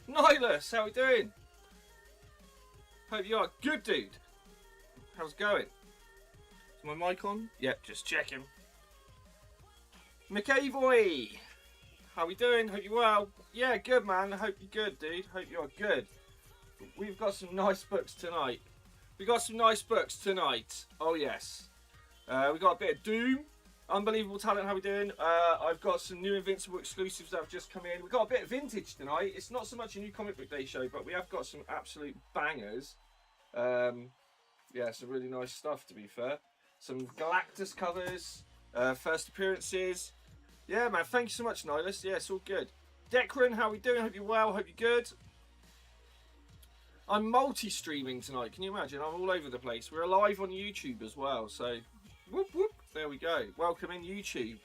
Nihilus, how we doing? Hope you are good, dude. How's it going? Is my mic on? Yep, just checking. McAvoy, how we doing? Hope you're well. Yeah, good, man. Hope you're good, dude. Hope you are good. We've got some nice books tonight. Oh, yes. We got a bit of Doom. Unbelievable Talent, how we doing? I've got some new Invincible exclusives that have just come in. We've got a bit of vintage tonight. It's not so much a new comic book day show, but we have got some absolute bangers. Yeah, some really nice stuff, to be fair. Some Galactus covers, first appearances. Yeah, man, thank you so much, Nihilus. Yeah, it's all good. Decran, how we doing? Hope you're well. Hope you're good. I'm multi-streaming tonight. Can you imagine? I'm all over the place. We're live on YouTube as well, so whoop, whoop. There we go. Welcome in YouTube.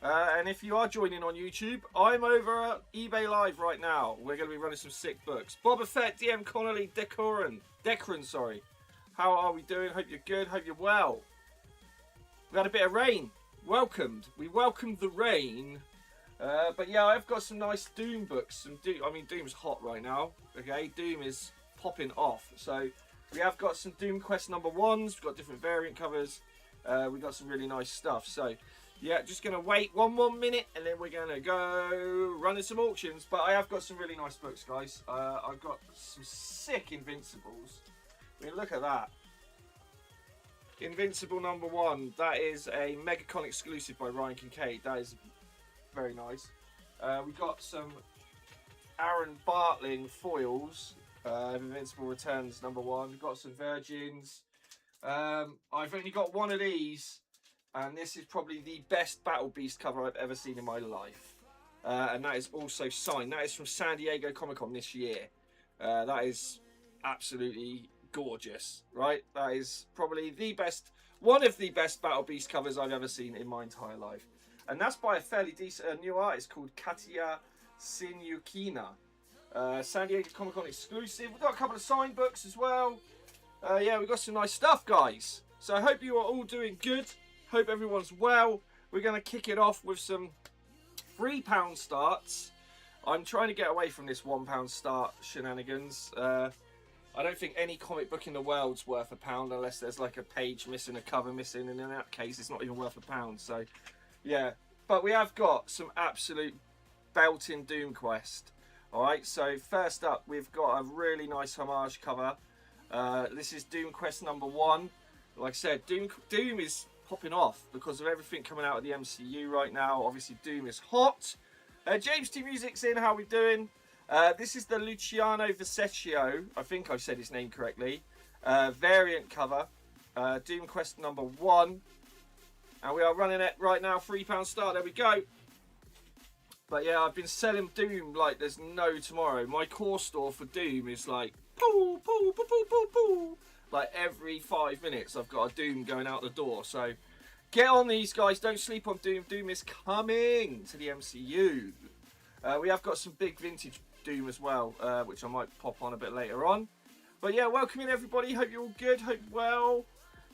And if you are joining on YouTube, I'm over at eBay Live right now. We're going to be running some sick books. Boba Fett, DM Connolly, Decran, sorry. How are we doing? Hope you're good. Hope you're well. We had a bit of rain. We welcomed the rain. But yeah, I've got some nice Doom books. Doom's hot right now. Okay, Doom is popping off. So we have got some Doom Quest #1s. We've got different variant covers. We've got some really nice stuff. So yeah, just going to wait one more minute and then we're going to go running some auctions. But I have got some really nice books, guys. I've got some sick Invincibles. I mean, look at that. Invincible #1. That is a MegaCon exclusive by Ryan Kincaid. That is very nice. We've got some Aaron Bartling foils. Invincible Returns #1. We've got some Virgins. I've only got one of these, and this is probably the best Battle Beast cover I've ever seen in my life. And that is also signed. That is from San Diego Comic-Con this year. That is absolutely gorgeous, right? That is probably one of the best Battle Beast covers I've ever seen in my entire life. And that's by a fairly decent new artist called Katia Sinyukina. San Diego Comic-Con exclusive. We've got a couple of signed books as well. Yeah, we've got some nice stuff, guys. So I hope you are all doing good. Hope everyone's well. We're going to kick it off with some £3 starts. I'm trying to get away from this £1 start shenanigans. I don't think any comic book in the world's worth £1 unless there's like a page missing, a cover missing, and in that case it's not even worth £1. So yeah, but we have got some absolute belting Doom Quest. Alright, so first up we've got a really nice homage cover. This is Doom Quest #1. Like I said, Doom is popping off because of everything coming out of the MCU right now. Obviously Doom is hot. James T Music's in, how we doing? This is the Luciano Vesecchio, I think I said his name correctly, variant cover, Doom Quest #1, and we are running it right now, £3 start, there we go. But yeah, I've been selling Doom like there's no tomorrow. My core store for Doom is like, poo, poo, poo, poo, poo, poo. Like every 5 minutes I've got a Doom going out the door, so get on these, guys, don't sleep on Doom. Doom is coming to the MCU. We have got some big vintage Doom as well, which I might pop on a bit later on. But yeah, welcome in everybody. Hope you're all good. Hope well.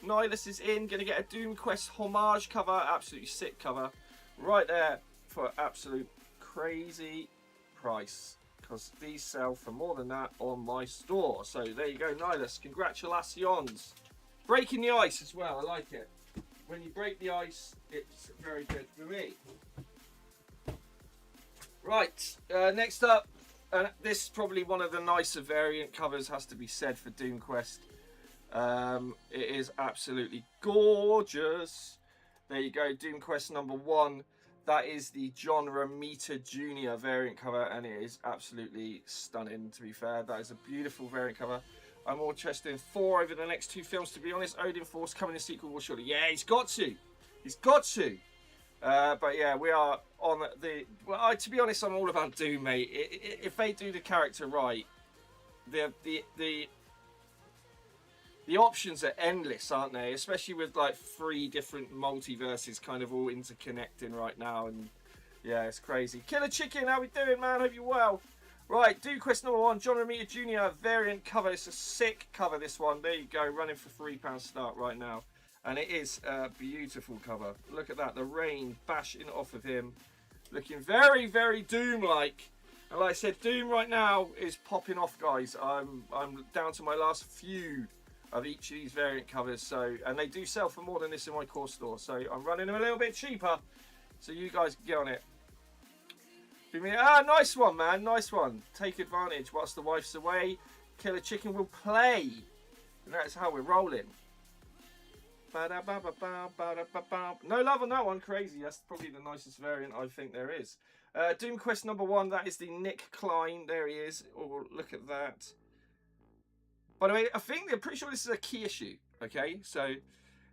Nihilus is in. Going to get a Doom Quest homage cover. Absolutely sick cover. Right there for absolute crazy price. Because these sell for more than that on my store. So there you go, Nihilus. Congratulations. Breaking the ice as well. I like it. When you break the ice, it's very good for me. Right, next up. This is probably one of the nicer variant covers, has to be said, for Doom Quest. It is absolutely gorgeous. There you go, Doom Quest #1. That is the John Romita Jr. variant cover, and it is absolutely stunning, to be fair. That is a beautiful variant cover. I'm more interested in 4 over the next 2 films, to be honest. Odin Force coming in sequel will surely. Yeah, he's got to. He's got to. But yeah, we are on the... Well, to be honest, I'm all about Doom, mate. If they do the character right, the options are endless, aren't they? Especially with like 3 different multiverses kind of all interconnecting right now. And yeah, it's crazy. Killer Chicken, how we doing, man? Hope you're well. Right, Doom Quest #1, John Romita Jr. variant cover. It's a sick cover, this one. There you go, running for £3 start right now. And it is a beautiful cover. Look at that, the rain bashing off of him. Looking very, very Doom-like. And like I said, Doom right now is popping off, guys. I'm down to my last few of each of these variant covers, so, and they do sell for more than this in my core store, so I'm running them a little bit cheaper so you guys can get on it. Nice one, man, nice one. Take advantage whilst the wife's away. Killer Chicken will play, and that's how we're rolling. No love on that one. Crazy. That's probably the nicest variant I think there is. Doom Quest number 1, that is the Nick Klein. There he is. Oh, look at that. By the way, I'm pretty sure this is a key issue. Okay, so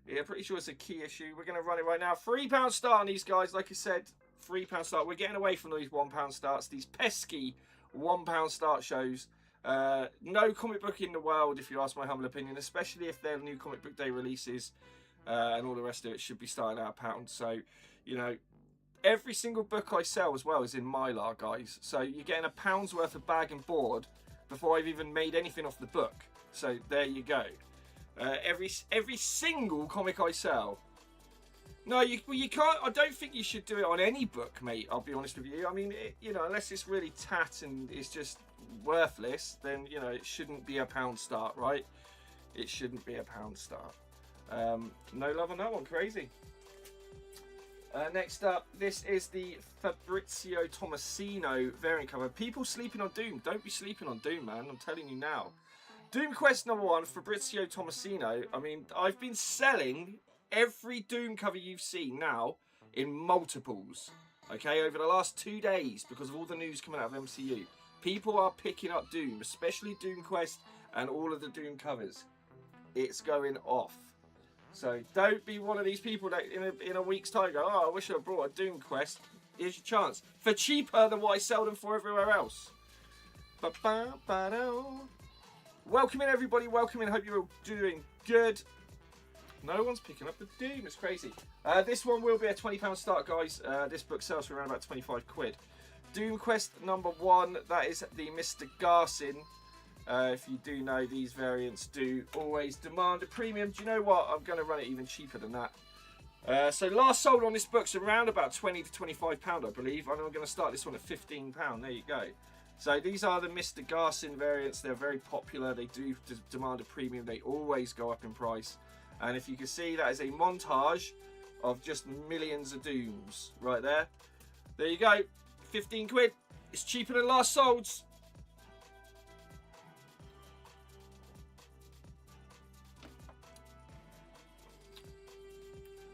yeah, pretty sure it's a key issue. We're going to run it right now. £3 start on these guys. Like I said, £3 start. We're getting away from these £1 starts. These pesky £1 start shows. No comic book in the world, if you ask my humble opinion, especially if they're new comic book day releases and all the rest of it should be starting at £1. So, you know, every single book I sell as well is in Mylar, guys. So you're getting £1's worth of bag and board before I've even made anything off the book. So there you go. Every single comic I sell. No, you can't. I don't think you should do it on any book, mate. I'll be honest with you. I mean, you know, unless it's really tat and it's just worthless, then you know it shouldn't be £1 start, right? It shouldn't be £1 start. No love on that one. Crazy. Next up, this is the Fabrizio Tomasino variant cover. People sleeping on Doom. Don't be sleeping on Doom, man. I'm telling you now. Doom Quest number 1, Fabrizio Tomasino. I mean, I've been selling every Doom cover you've seen now in multiples. Okay, over the last 2 days because of all the news coming out of MCU. People are picking up Doom, especially Doom Quest and all of the Doom covers. It's going off. So don't be one of these people that in a week's time go, oh, I wish I brought a Doom Quest. Here's your chance. For cheaper than what I sell them for everywhere else. Welcome in, everybody. Welcome in. Hope you're all doing good. No one's picking up the Doom. It's crazy. This one will be a £20 start, guys. This book sells for around about 25 quid. Doom Quest number 1. That is the Mr. Garson. If you do know, these variants do always demand a premium. Do you know what? I'm going to run it even cheaper than that. So last sold on this book's around about £20 to £25, I believe. And I'm going to start this one at £15. There you go. So these are the Mr. Garson variants. They're very popular. They do demand a premium. They always go up in price. And if you can see, that is a montage of just millions of Dooms right there. There you go. 15 quid. It's cheaper than last solds.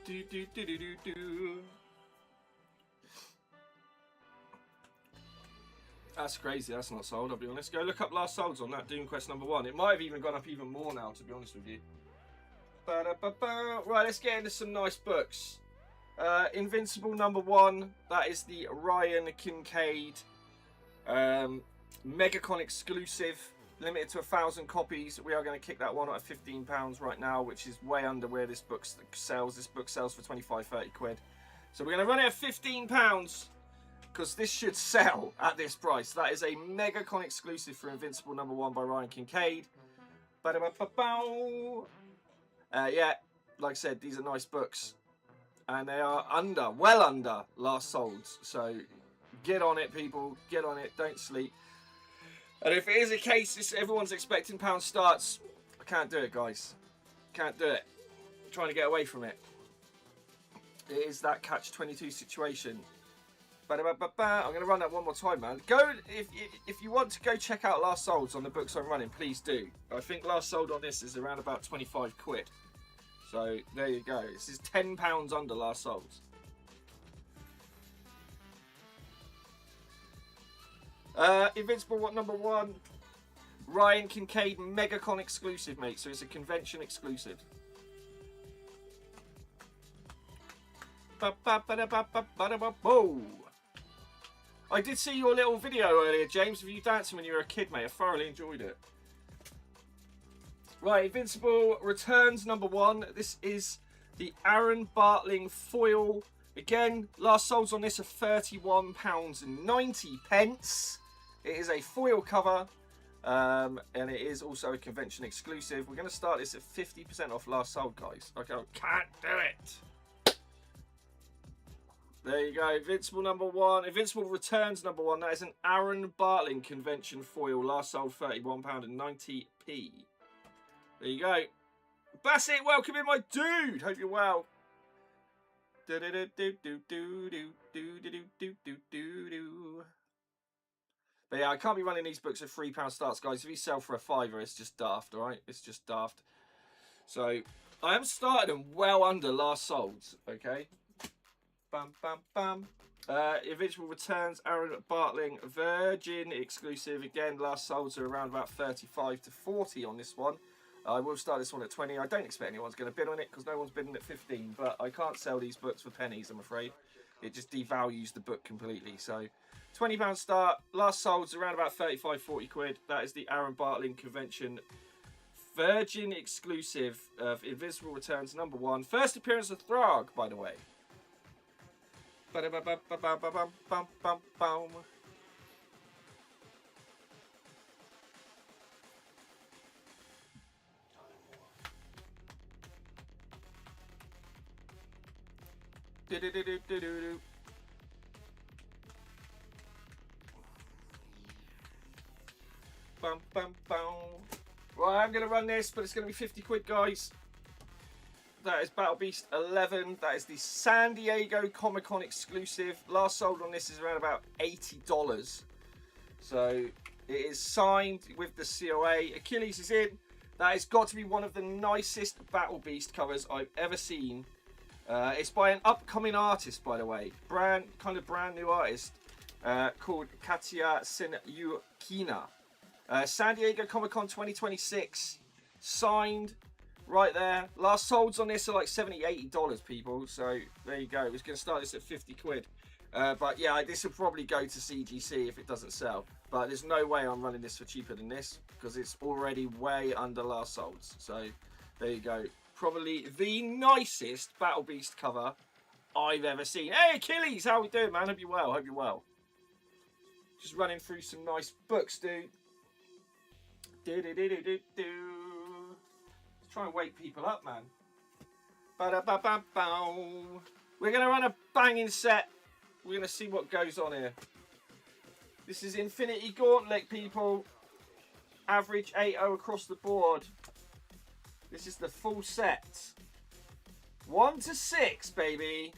Do, do, do, do, do, do. That's crazy. That's not sold, I'll be honest. Go look up last solds on that Doom Quest number 1. It might have even gone up even more now, to be honest with you. Right, let's get into some nice books. Invincible number 1. That is the Ryan Kincaid MegaCon exclusive. Limited to 1,000 copies. We are going to kick that one at £15 right now, which is way under where this book sells. This book sells for 25, 30 quid. So we're going to run it at £15 because this should sell at this price. That is a MegaCon exclusive for Invincible number 1 by Ryan Kincaid. Yeah, like I said, these are nice books. And they are well under last solds. So get on it, people. Get on it. Don't sleep. And if it is a case, everyone's expecting £1 starts, I can't do it, guys. Can't do it. I'm trying to get away from it. It is that catch-22 situation. I'm going to run that one more time, man. Go if you want to go check out last solds on the books I'm running, please do. I think last sold on this is around about 25 quid. So there you go. This is £10 under last solds. Invincible number 1, Ryan Kincaid MegaCon exclusive, mate. So it's a convention exclusive. I did see your little video earlier, James, of you dancing when you were a kid, mate. I thoroughly enjoyed it. Right, Invincible Returns number 1. This is the Aaron Bartling foil. Again, last solds on this are £31.90. It is a foil cover, and it is also a convention exclusive. We're going to start this at 50% off last sold, guys. Okay, I can't do it. There you go. Invincible number 1. Invincible Returns number 1. That is an Aaron Bartling convention foil. Last sold £31.90p. There you go. Bassett, welcome in, my dude. Hope you're well. But yeah, I can't be running these books at £3 starts, guys. If you sell for a £5, it's just daft, all right? It's just daft. So I am starting them well under last solds, okay? Bam, bam, bam. Eventual Returns, Aaron Bartling, Virgin exclusive. Again, last solds are around about 35 to 40 on this one. I will start this one at 20. I don't expect anyone's going to bid on it because no one's bidding at 15. But I can't sell these books for pennies, I'm afraid. It just devalues the book completely. So £20 start. Last sold's around about 35, 40 quid. That is the Aaron Bartling Convention Virgin exclusive of Invisible Returns number 1. First appearance of Throg, by the way. Right, I'm going to run this, but it's going to be 50 quid, guys. That is Battle Beast 11. That is the San Diego Comic-Con exclusive. Last sold on this is around about $80. So it is signed with the COA. Achilles is in. That has got to be one of the nicest Battle Beast covers I've ever seen. It's by an upcoming artist, by the way. Brand new artist called Katia Senyukina. San Diego Comic-Con 2026. Signed. Right there. Last solds on this are like $70, $80, people. So there you go. We're going to start this at 50 quid. But yeah, this will probably go to CGC if it doesn't sell. But there's no way I'm running this for cheaper than this because it's already way under last solds. So there you go. Probably the nicest Battle Beast cover I've ever seen. Hey, Achilles, how we doing, man? Hope you're well. Hope you're well. Just running through some nice books, dude. Try and wake people up, man. We're going to run a banging set. We're going to see what goes on here. This is Infinity Gauntlet, people. Average 8.0 across the board. This is the full set. 1 to 6, baby.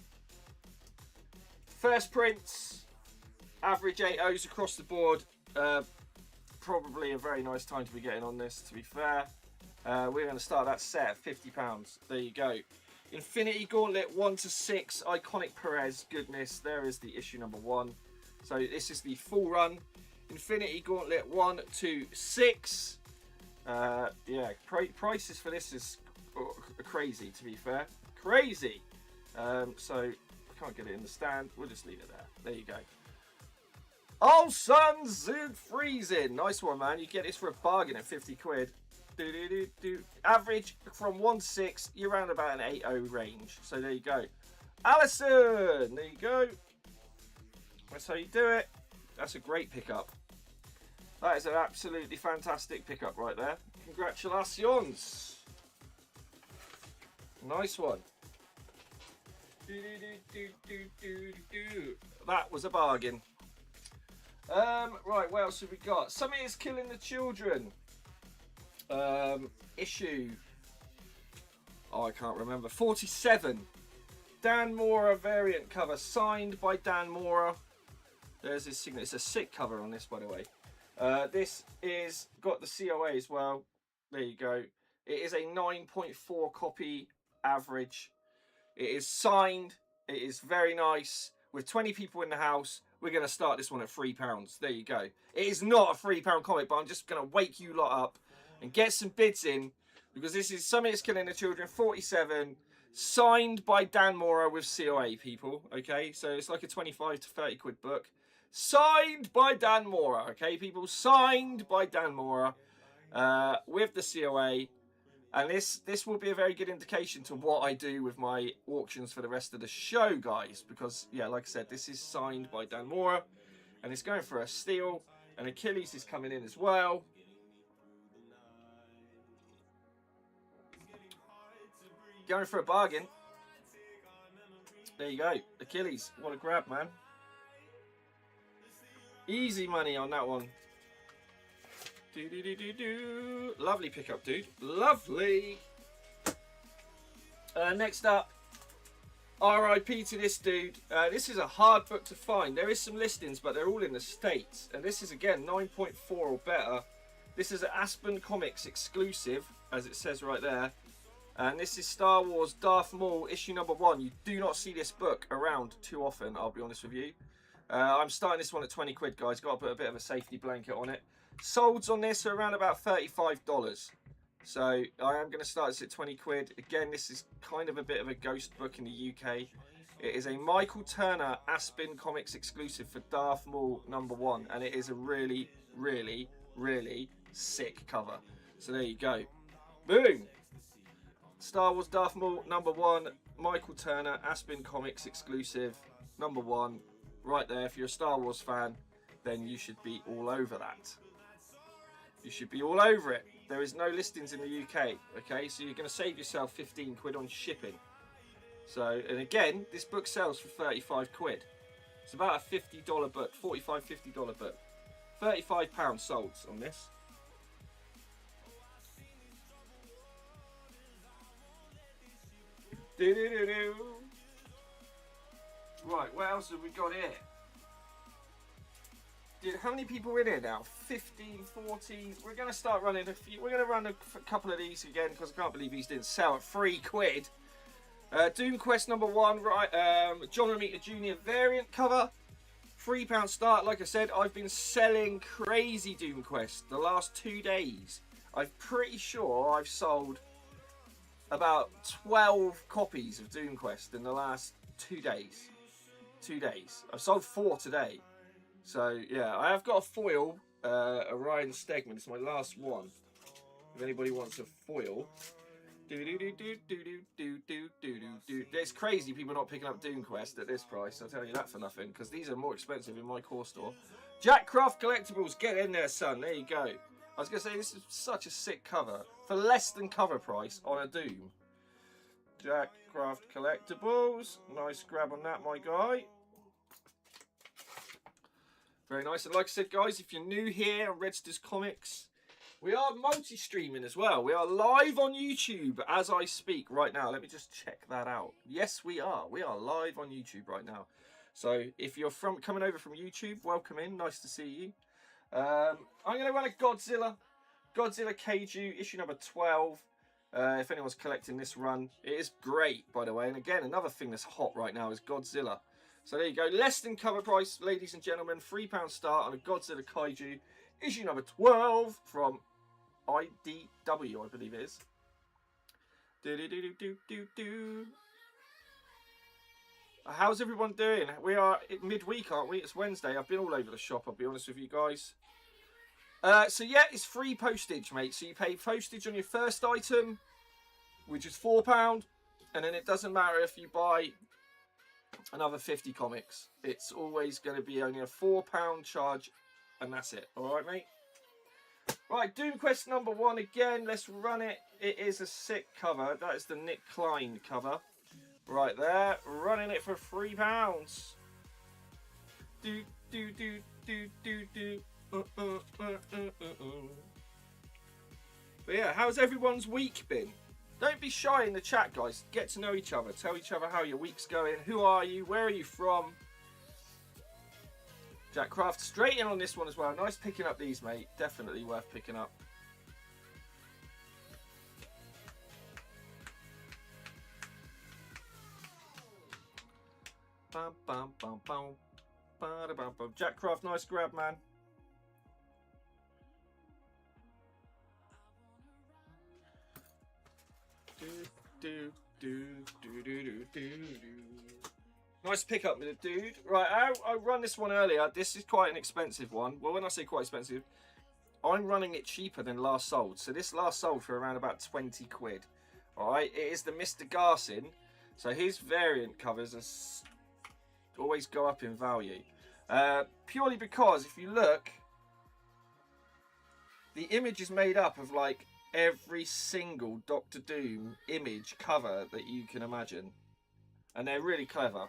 First prints. Average 8.0s across the board. Probably a very nice time to be getting on this, to be fair. We're going to start that set at £50. There you go. Infinity Gauntlet 1 to 6. Iconic Perez. Goodness, there is the issue number 1. So this is the full run. Infinity Gauntlet 1 to 6. Yeah, prices for this is crazy, to be fair. Crazy. So I can't get it in the stand. We'll just leave it there. There you go. Oh, Sun Zoog Freezing. Nice one, man. You get this for a bargain at 50 quid. Average from 1 to 6, you're around about an 8.0 range. So there you go. Allison, there you go. That's how you do it. That's a great pickup. That is an absolutely fantastic pickup right there. Congratulations. Nice one. That was a bargain. Right, what else have we got? Something is Killing the Children. Issue, I can't remember, 47. Dan Mora variant cover, signed by Dan Mora. There's his signature. It's a sick cover on this, by the way. This is got the COA as well. There you go. It is a 9.4 copy average. It is signed. It is very nice. With 20 people in the house, we're going to start this one at £3. There you go. It is not a £3 comic, but I'm just going to wake you lot up and get some bids in, because this is Something is Killing the Children 47, signed by Dan Mora with COA, people. Okay, so it's like a 25 to 30 quid book. Signed by Dan Mora, okay, people? Signed by Dan Mora with the COA. And this will be a very good indication to what I do with my auctions for the rest of the show, guys. Because, yeah, like I said, this is signed by Dan Mora. And it's going for a steal. And Achilles is coming in as well. Going for a bargain. There you go. Achilles. What a grab, man. Easy money on that one. Lovely pickup, dude. Lovely. Next up, RIP to this dude. This is a hard book to find. There is some listings, but they're all in the States. And this is, again, 9.4 or better. This is an Aspen Comics exclusive, as it says right there. And this is Star Wars Darth Maul issue number 1. You do not see this book around too often, I'll be honest with you. I'm starting this one at 20 quid, guys. Got to put a bit of a safety blanket on it. Solds on this are around about $35. So I am going to start this at 20 quid. Again, this is kind of a bit of a ghost book in the UK. It is a Michael Turner Aspen Comics exclusive for Darth Maul number 1. And it is a really, really, really sick cover. So there you go. Boom! Star Wars Darth Maul number 1, Michael Turner, Aspen Comics exclusive, number 1, right there. If you're a Star Wars fan, then you should be all over that. You should be all over it. There is no listings in the UK, okay? So you're going to save yourself 15 quid on shipping. So, and again, this book sells for 35 quid. It's about a $50 book, $45, $50 book. £35 sold on this. Right, what else have we got here? Dude, how many people are in here now? 15, 40. We're going to start running a few. We're going to run a couple of these again because I can't believe these didn't sell at 3 quid. Doom Quest number 1, right? John Romita Jr. variant cover. £3 start. Like I said, I've been selling crazy Doom Quest the last 2 days. I'm pretty sure I've sold about 12 copies of Doom Quest in the last 2 days. 2 days. I've sold 4 today. So, yeah, I have got a foil, Orion Stegman. It's my last one. If anybody wants a foil. It's crazy people not picking up Doom Quest at this price. I'll tell you that for nothing, because these are more expensive in my core store. Jack Craft Collectibles, get in there, son. There you go. I was going to say, this is such a sick cover. For less than cover price on a Doom. Jack Craft Collectibles. Nice grab on that, my guy. Very nice. And like I said, guys, if you're new here on Redsters Comics, we are multi-streaming as well. We are live on YouTube as I speak right now. Let me just check that out. Yes, we are. We are live on YouTube right now. So if you're coming over from YouTube, welcome in. Nice to see you. I'm going to run a Godzilla Kaiju issue number 12. If anyone's collecting this run, it is great, by the way. And again, another thing that's hot right now is Godzilla. So there you go. Less than cover price, ladies and gentlemen. £3 start on a Godzilla Kaiju issue number 12 from IDW, I believe it is. How's everyone doing? We are midweek, aren't we? It's Wednesday. I've been all over the shop, I'll be honest with you guys. So yeah, it's free postage, mate. So you pay postage on your first item, which is £4, and then it doesn't matter if you buy another 50 comics. It's always going to be only a £4 charge, and that's it. All right, mate. Right, Doom Quest number 1 again. Let's run it. It is a sick cover. That is the Nick Klein cover, right there. Running it for £3. But yeah, how's everyone's week been? Don't be shy in the chat, guys. Get to know each other. Tell each other how your week's going. Who are you? Where are you from? Jack Craft straight in on this one as well. Nice picking up these, mate. Definitely worth picking up. Bum, bum, bum, bum. Ba-da-bum, bum. Jack Craft, nice grab, man. Nice pickup with a dude. Right, I run this one earlier. This is quite an expensive one. Well, when I say quite expensive, I'm running it cheaper than last sold. So this last sold for around about 20 quid. Alright, it is the Mr. Garson. So his variant covers always go up in value. Purely because if you look, the image is made up of like every single Doctor Doom image cover that you can imagine. and they're really clever.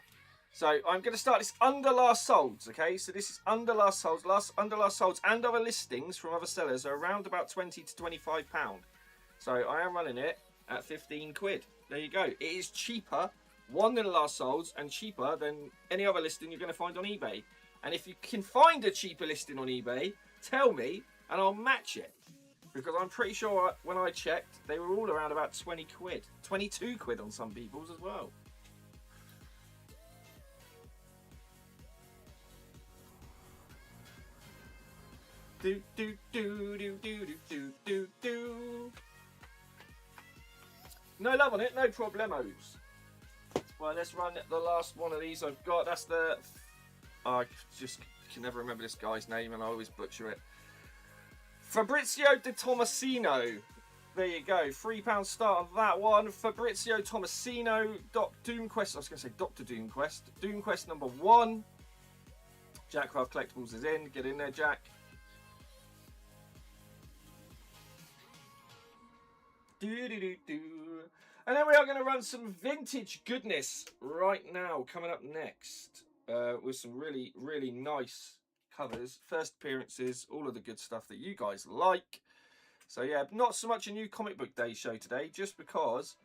So I'm going to start this under last solds, okay? So this is under last solds. Under last solds and other listings from other sellers are around about 20 to 25 pound. So I am running it at 15 quid. There you go. It is cheaper, one than the last solds, and cheaper than any other listing you're going to find on eBay. And if you can find a cheaper listing on eBay, tell me and I'll match it. Because I'm pretty sure when I checked, they were all around about 20 quid. 22 quid on some people's as well. Do do do do do do do do. No love on it, no problemos. Well, let's run the last one of these I've got. That's the... I just can never remember this guy's name and I always butcher it. Fabrizio De Tomasino. There you go. £3 start on that one. Fabrizio Tomasino. Doomquest. I was going to say Dr. Doomquest. Doomquest number 1. Jackcraft Collectibles is in. Get in there, Jack. And then we are going to run some vintage goodness right now, coming up next, with some really, really nice covers, first appearances, all of the good stuff that you guys like. So yeah, not so much a new comic book day show today, just because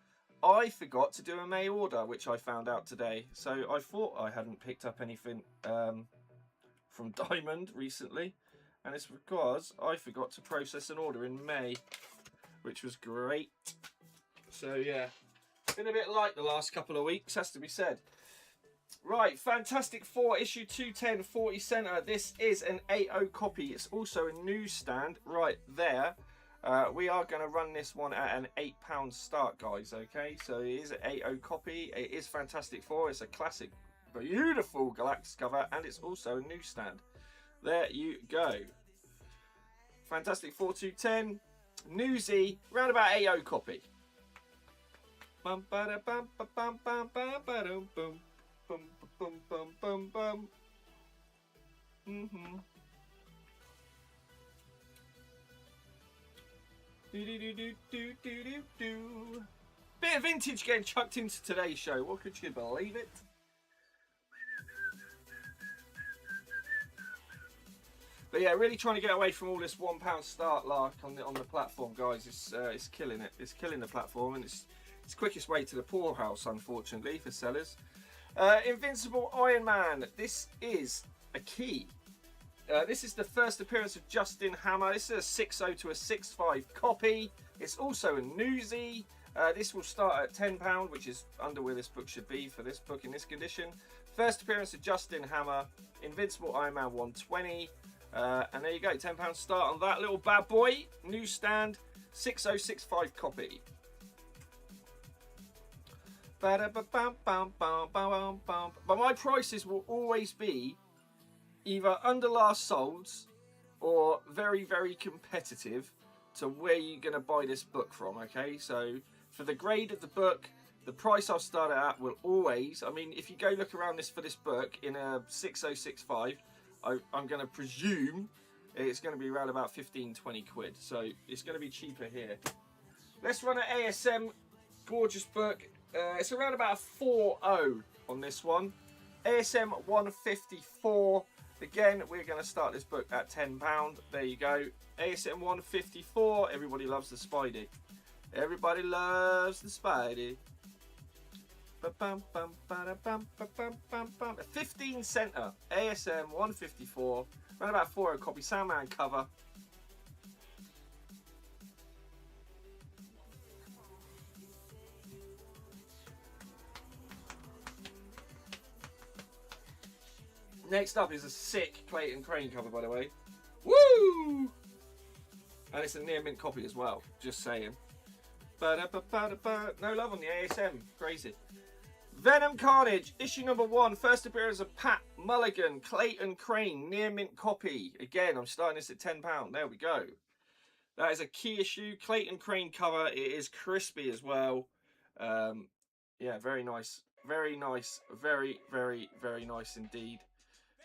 I forgot to do a May order, which I found out today. So I thought I hadn't picked up anything from Diamond recently, and it's because I forgot to process an order in May, which was great. So yeah, been a bit light the last couple of weeks, has to be said. Right, Fantastic Four issue 210 40 centre. This is an 8.0 copy. It's also a newsstand right there. We are going to run this one at an £8 start, guys. Okay, so it is an 8.0 copy. It is Fantastic Four. It's a classic, beautiful Galactus cover, and it's also a newsstand. There you go. Fantastic Four 210. Newsy, round about 8.0 copy. Bum ba da bum ba bum bum bum ba dum bum bum bum bum bum bum. Do do do do do do do do. Bit of vintage getting chucked into today's show. What, could you believe it? But yeah, really trying to get away from all this £1 start lark on the platform, guys. It's killing it. It's killing the platform, and it's quickest way to the poorhouse, unfortunately, for sellers. Invincible Iron Man. This is a key. This is the first appearance of Justin Hammer. This is a 6.0 to a 6.5 copy. It's also a newsie. This will start at £10, which is under where this book should be for this book in this condition. First appearance of Justin Hammer. Invincible Iron Man 120. And there you go, £10 start on that little bad boy. Newsstand, 6065 copy. But my prices will always be either under last solds or very, very competitive to where you're going to buy this book from, okay? So for the grade of the book, the price I'll start it at will always, I mean, if you go look around this for this book in a 6065, I'm going to presume it's going to be around about 15-20 quid. So it's going to be cheaper here. Let's run an ASM. Gorgeous book. It's around about a 4.0 on this one. ASM 154. Again, we're going to start this book at £10. There you go. ASM 154. Everybody loves the Spidey. Everybody loves the Spidey. 15 centre. ASM 154. Around about 4.0 copy. Sandman cover. Next up is a sick Clayton Crane cover, by the way. Woo! And it's a near mint copy as well, just saying. No love on the ASM, crazy. Venom Carnage, issue number 1, first appearance of Pat Mulligan, Clayton Crane, near mint copy. Again, I'm starting this at £10. There we go. That is a key issue, Clayton Crane cover. It is crispy as well. Yeah, very nice. Very nice. Very, very, very nice indeed.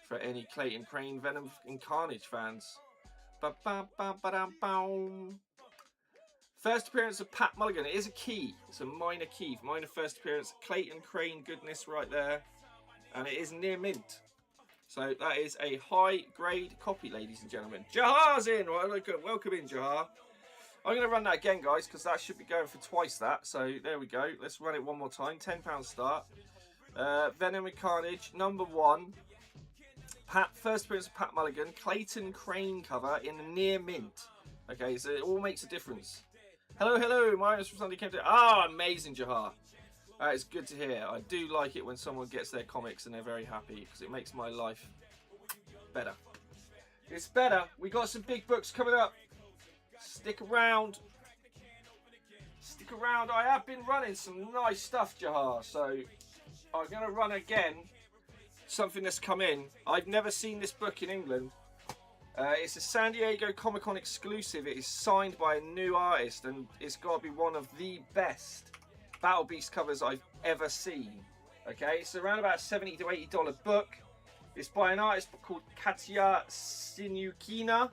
For any Clayton Crane, Venom and Carnage fans. First appearance of Pat Mulligan. It is a key. It's a minor key. Minor first appearance. Clayton Crane goodness right there. And it is near mint. So that is a high grade copy, ladies and gentlemen. Jahar's in. Welcome in, Jahar. I'm going to run that again, guys, because that should be going for twice that. So there we go. Let's run it one more time. £10 start. Venom and Carnage, number 1. First appearance of Pat Mulligan. Clayton Crane cover in the near mint. Okay, so it all makes a difference. Hello, hello. My name is from Sunday Kempton. Ah, amazing, Jahar. That is good to hear. I do like it when someone gets their comics and they're very happy because it makes my life better. It's better. We got some big books coming up. Stick around. Stick around. I have been running some nice stuff, Jahar. So I'm going to run again something that's come in. I've never seen this book in England. It's a San Diego Comic-Con exclusive. It is signed by a new artist and it's got to be one of the best Battle Beast covers I've ever seen. Okay, it's around about $70 to $80 book. It's by an artist called Katya Sinukina.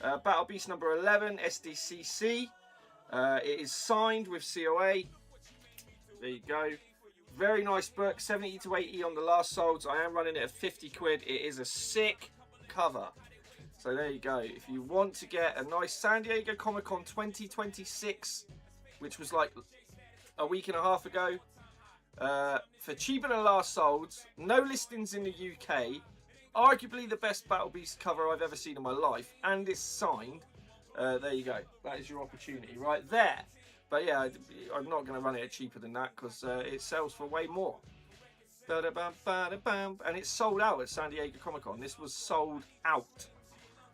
Battle Beast number 11, SDCC. It is signed with COA. There you go. Very nice book, 70 to 80 on the last solds. I am running it at 50 quid. It is a sick cover. So there you go. If you want to get a nice San Diego Comic-Con 2026, which was like a week and a half ago, for cheaper than last solds, no listings in the UK, arguably the best Battle Beast cover I've ever seen in my life, and it's signed. There you go. That is your opportunity right there. But yeah, I'm not going to run it at cheaper than that because it sells for way more. And it's sold out at San Diego Comic-Con. This was sold out.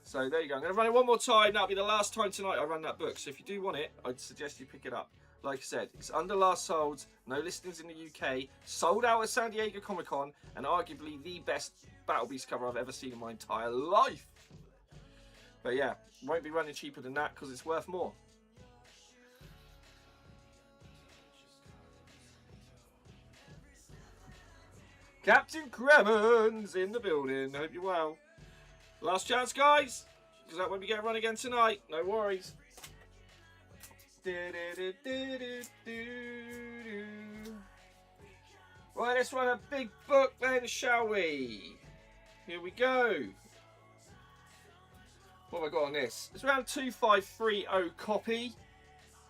So there you go. I'm going to run it one more time. That'll be the last time tonight I run that book. So if you do want it, I'd suggest you pick it up. Like I said, it's under last solds, no listings in the UK, sold out at San Diego Comic-Con, and arguably the best Battle Beast cover I've ever seen in my entire life. But yeah, won't be running cheaper than that because it's worth more. Captain Cremon's in the building. Hope you're well. Last chance, guys, because that won't be getting run again tonight. No worries. Right, let's run a big book then, shall we? Here we go. What have I got on this? It's around 2530 copy.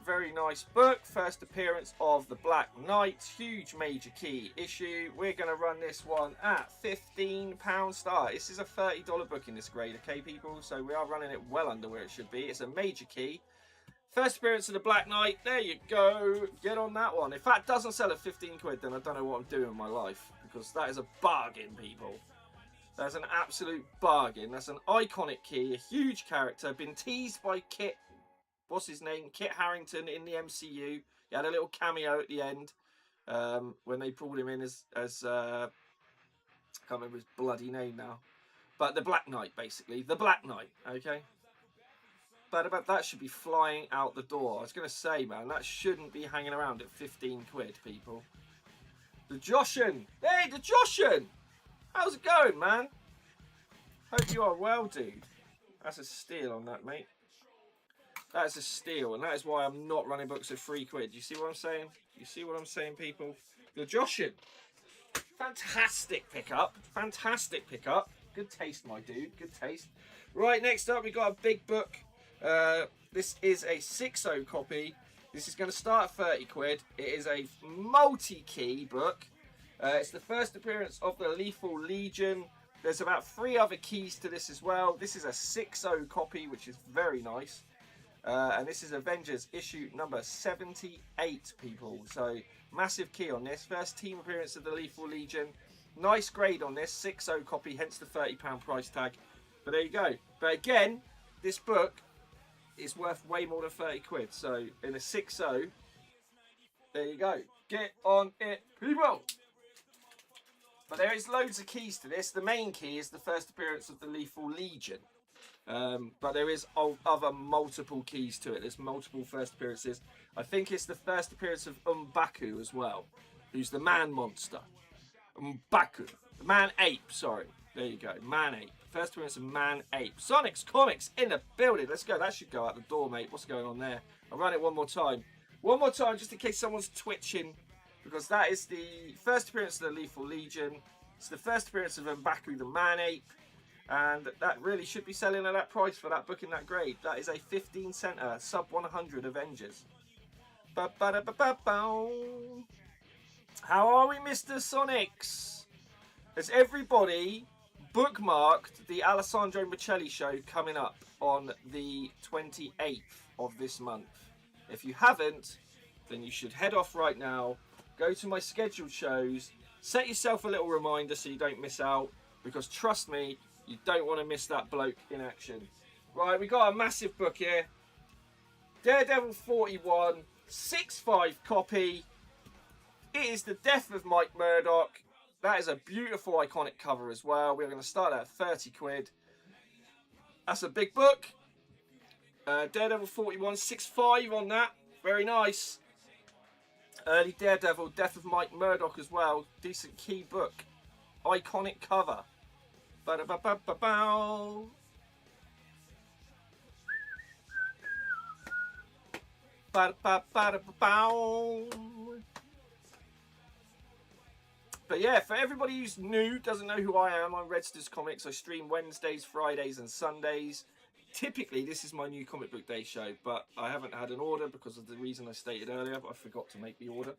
Very nice book. First appearance of the Black Knight. Huge major key issue. We're going to run this one at £15 start. This is a $30 book in this grade, okay, people? So we are running it well under where it should be. It's a major key. First appearance of the Black Knight. There you go. Get on that one. If that doesn't sell at 15 quid, then I don't know what I'm doing in my life. Because that is a bargain, people. That's an absolute bargain. That's an iconic key. A huge character. Been teased by Kit. What's his name? Kit Harington in the MCU. He had a little cameo at the end when they pulled him in as I can't remember his bloody name now. But the Black Knight, basically. The Black Knight, okay? But that should be flying out the door. I was going to say, man, that shouldn't be hanging around at 15 quid, people. The Joshin! Hey, the Joshin! How's it going, man? Hope you are well, dude. That's a steal on that, mate. That is a steal, and that is why I'm not running books at 3 quid. You see what I'm saying? You see what I'm saying, people? The Joshin. Fantastic pickup. Fantastic pickup. Good taste, my dude. Good taste. Right, next up, we got a big book. This is a 6.0 copy. This is going to start at 30 quid. It is a multi-key book. It's the first appearance of the Lethal Legion. There's about 3 other keys to this as well. This is a 6.0 copy, which is very nice. And this is Avengers issue number 78, people. So, massive key on this. First team appearance of the Lethal Legion. Nice grade on this. 6.0 copy, hence the £30 price tag. But there you go. But again, this book is worth way more than 30 quid. So, in a 6.0, there you go. Get on it, people. But there is loads of keys to this. The main key is the first appearance of the Lethal Legion. But there is other multiple keys to it. There's multiple first appearances. I think it's the first appearance of M'Baku as well, who's the man monster. M'Baku. The man ape, sorry. There you go. Man Ape. First appearance of Man Ape. Sonic's Comics in the building. Let's go. That should go out the door, mate. What's going on there? I'll run it one more time. One more time, just in case someone's twitching. Because that is the first appearance of the Lethal Legion. It's the first appearance of M'Baku the Man Ape. And that really should be selling at that price for that book in that grade. That is a 15 center, sub 100 Avengers. How are we, Mr. Sonics? Has everybody bookmarked the Alessandro Michelli show coming up on the 28th of this month? If you haven't, then you should head off right now, go to my scheduled shows, set yourself a little reminder so you don't miss out, because trust me, you don't want to miss that bloke in action. Right, we got a massive book here. Daredevil 41, 6.5 copy. It is the death of Mike Murdock. That is a beautiful, iconic cover as well. We're going to start at 30 quid. That's a big book. Daredevil 41, 6.5 on that. Very nice. Early Daredevil, Death of Mike Murdock as well. Decent key book. Iconic cover. Ba-da-ba-ba-ba-bow. Ba-da-ba-ba-da-ba-bow. But yeah, for everybody who's new, doesn't know who I am, I'm Redsters Comics. I stream Wednesdays, Fridays and Sundays. Typically, this is my new comic book day show, but I haven't had an order because of the reason I stated earlier. I forgot to make the order.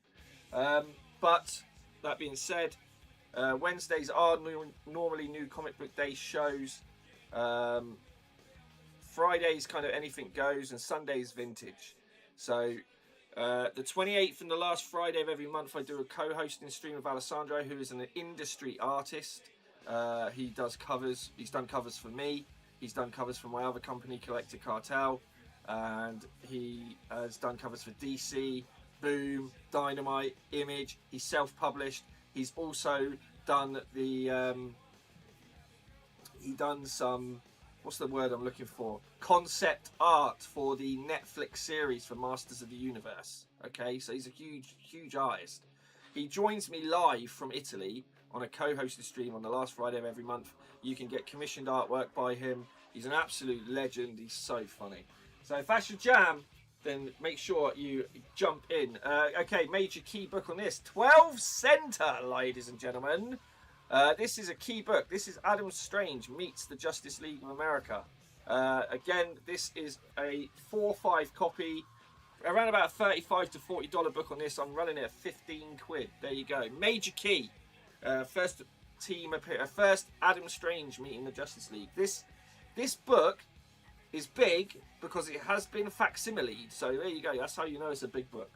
But that being said, Wednesdays are normally new comic book day shows. Fridays kind of anything goes, and Sundays vintage. So the 28th and the last Friday of every month, I do a co-hosting stream with Alessandro, who is an industry artist. He does covers. He's done covers for me. He's done covers for my other company, Collector Cartel, and he has done covers for DC, Boom, Dynamite, Image. He's self-published. He's also done the some, what's the word I'm looking for? Concept art for the Netflix series for Masters of the Universe. Okay, so he's a huge artist. He joins me live from Italy on a co-hosted stream on the last Friday of every month. You can get commissioned artwork by him. He's an absolute legend. He's so funny. So if that's your jam, then make sure you jump in. Okay, major key book on this. 12 center, ladies and gentlemen. This is a key book. This is Adam Strange meets the Justice League of America. Again, this is a 4.5 copy. Around about a $35 to $40 book on this. I'm running it at 15 quid. There you go. Major key. First Adam Strange meeting the Justice League. This book is big because it has been facsimiled. So there you go. That's how you know it's a big book.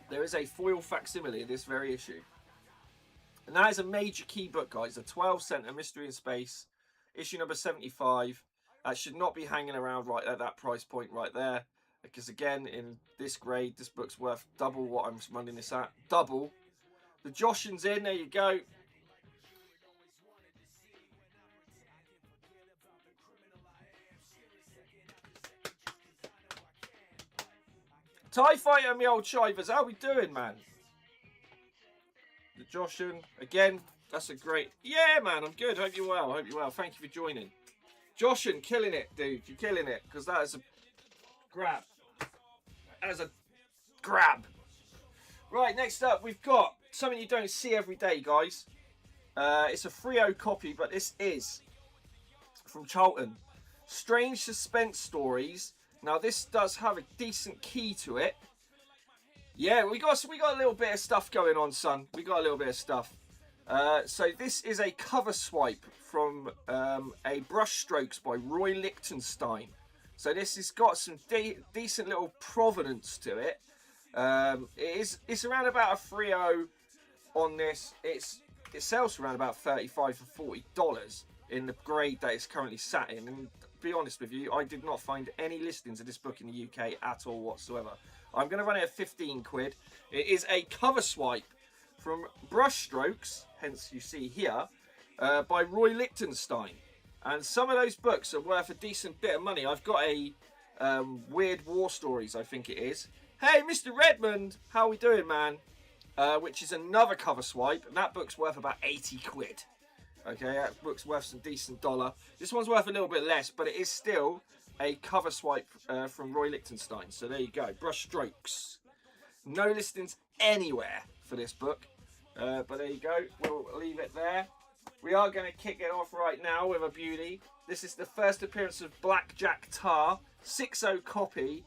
There is a foil facsimile of this very issue. And that is a major key book, guys. A 12 center Mystery in Space, issue number 75. That should not be hanging around right at that price point right there. Because again, in this grade, this book's worth double what I'm running this at. Double. The Joshin's in, there you go. TIE Fighter, me old Chivers, how we doing, man? The Joshin, again, that's a great... Yeah, man, I'm good, hope you're well, Thank you for joining. Joshin, killing it, dude, you're killing it, because that is a grab. That is a grab. Right, next up, we've got something you don't see every day, guys. It's a 3.0 copy, but this is from Charlton. Strange Suspense Stories. Now, this does have a decent key to it. Yeah, we got a little bit of stuff going on, son. We got a little bit of stuff. So this is a cover swipe from a Brushstrokes by Roy Lichtenstein. So this has got some decent little provenance to it. It's around about a 3.0 on this. It sells for around about $35 to $40 in the grade that it's currently sat in. And to be honest with you, I did not find any listings of this book in the UK at all whatsoever. I'm going to run it at 15 quid. It is a cover swipe from Brushstrokes, hence you see here, by Roy Lichtenstein. And some of those books are worth a decent bit of money. I've got a Weird War Stories, I think it is. Hey, Mr. Redmond, how we doing, man? which is another cover swipe, and that book's worth about 80 quid. Okay, that book's worth some decent dollar. This one's worth a little bit less, but it is still a cover swipe from Roy Lichtenstein. So there you go, brush strokes. No listings anywhere for this book, but there you go. We'll leave it there. We are going to kick it off right now with a beauty. This is the first appearance of Blackjack Tar, 6.0 copy,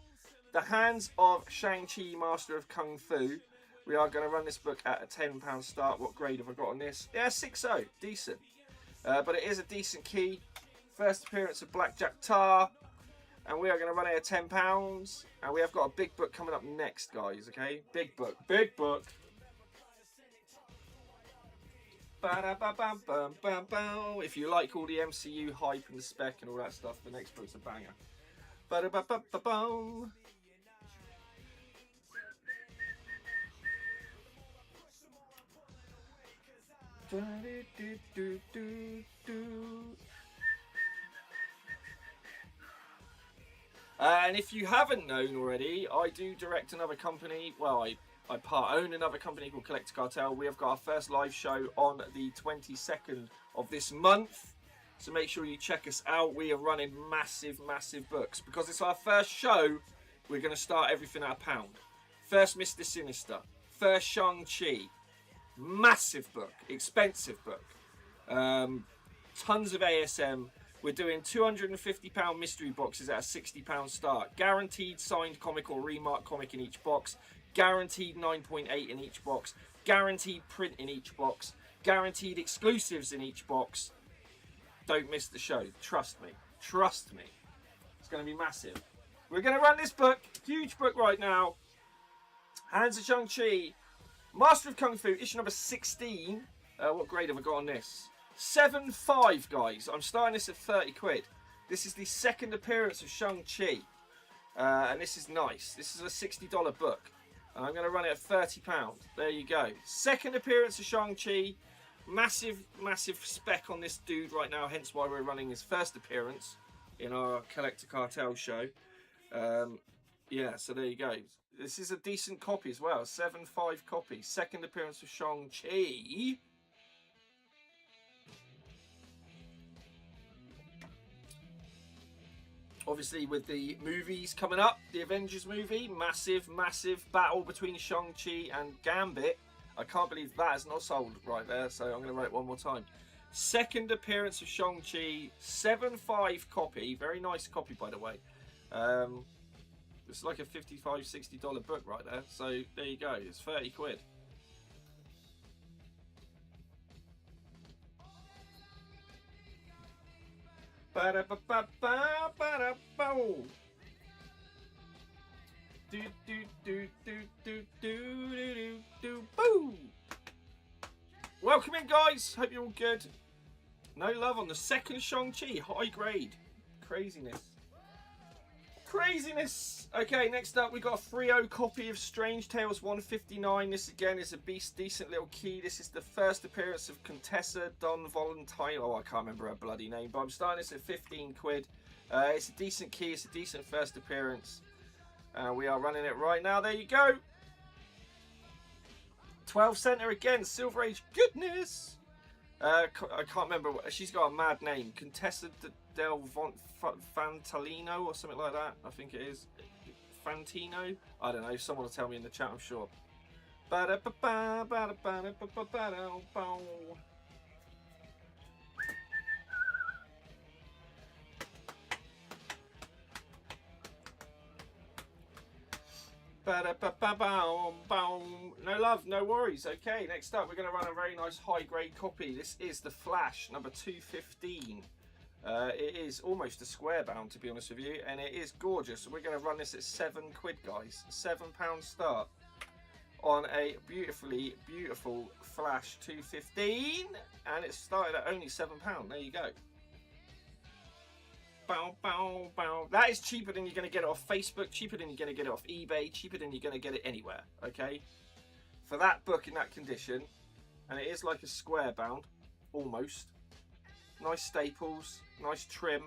The Hands of Shang-Chi, Master of Kung Fu. We are going to run this book at a £10 start. What grade have I got on this? Yeah, 6.0, decent. But it is a decent key. First appearance of Blackjack Tar. And we are going to run it at £10. And we have got a big book coming up next, guys, okay? Big book, big book. If you like all the MCU hype and the spec and all that stuff, the next book's a banger. And if you haven't known already, I do direct another company. Well, I part-own another company called Collector Cartel. We have got our first live show on the 22nd of this month. So make sure you check us out. We are running massive, massive books. Because it's our first show, we're going to start everything at £1. First Mr. Sinister. First Shang-Chi. Massive book. Expensive book. Tons of ASM. We're doing £250 mystery boxes at a £60 start. Guaranteed signed comic or remarked comic in each box. Guaranteed 9.8 in each box. Guaranteed print in each box. Guaranteed exclusives in each box. Don't miss the show. Trust me. Trust me. It's going to be massive. We're going to run this book. Huge book right now. Hands of Shang-Chi. Master of Kung Fu. Issue number 16. What grade have I got on this? 7.5, guys. I'm starting this at 30 quid. This is the second appearance of Shang-Chi. And this is nice. This is a $60 book. And I'm going to run it at £30. There you go. Second appearance of Shang-Chi. Massive, massive spec on this dude right now. Hence why we're running his first appearance in our Collector Cartel show. Yeah, so there you go. This is a decent copy as well. 7.5 copy. Second appearance of Shang-Chi. Obviously, with the movies coming up, the Avengers movie, massive, massive battle between Shang-Chi and Gambit. I can't believe that is not sold right there, so I'm going to write it one more time. Second appearance of Shang-Chi, 7.5 copy. Very nice copy, by the way. It's like a $55, $60 book right there. So there you go. It's 30 quid. Ba-da-ba-ba-ba-ba-da-boom. Boom. Welcome in, guys. Hope you're all good. No love on the second Shang-Chi. High grade. Craziness. Craziness. Okay, next up we got a 3.0 copy of Strange Tales 159. This again is a decent little key. This is the first appearance of Contessa Don Valentine. Oh, I can't remember her bloody name, but I'm starting this at 15 quid. It's a decent key. It's a decent first appearance. We are running it right now. There you go. 12 center again. Silver Age goodness. I can't remember. She's got a mad name. Contessa del Fantalino or something like that. I think it is. Fantino? I don't know. Someone will tell me in the chat, I'm sure. No love, no worries. Okay, next up we're going to run a very nice high grade copy. This is The Flash, number 215. It is almost a square bound, to be honest with you, and it is gorgeous. So we're going to run this at 7 quid, guys. £7 start on a beautifully beautiful Flash 215, and it started at only £7. There you go. Bow, bow, bow. That is cheaper than you're going to get it off Facebook, cheaper than you're going to get it off eBay, cheaper than you're going to get it anywhere, okay? For that book in that condition, and it is like a square bound, almost. Nice staples, nice trim,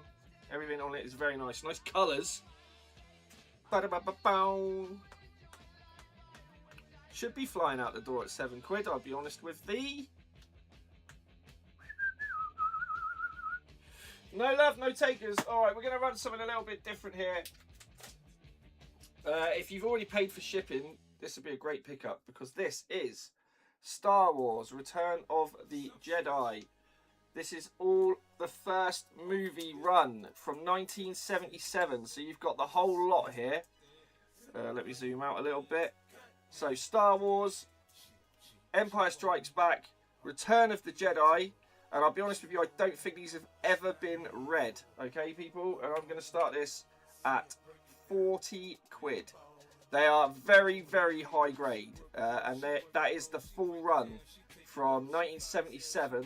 everything on it is very nice. Nice colours. Should be flying out the door at £7, I'll be honest with thee. No love, no takers. All right, we're going to run something a little bit different here. If you've already paid for shipping, this would be a great pickup because this is Star Wars Return of the Jedi. This is all the first movie run from 1977. So you've got the whole lot here. Let me zoom out a little bit. So Star Wars, Empire Strikes Back, Return of the Jedi. And I'll be honest with you, I don't think these have ever been read. Okay, people? And I'm going to start this at £40. They are very, very high grade. And that is the full run from 1977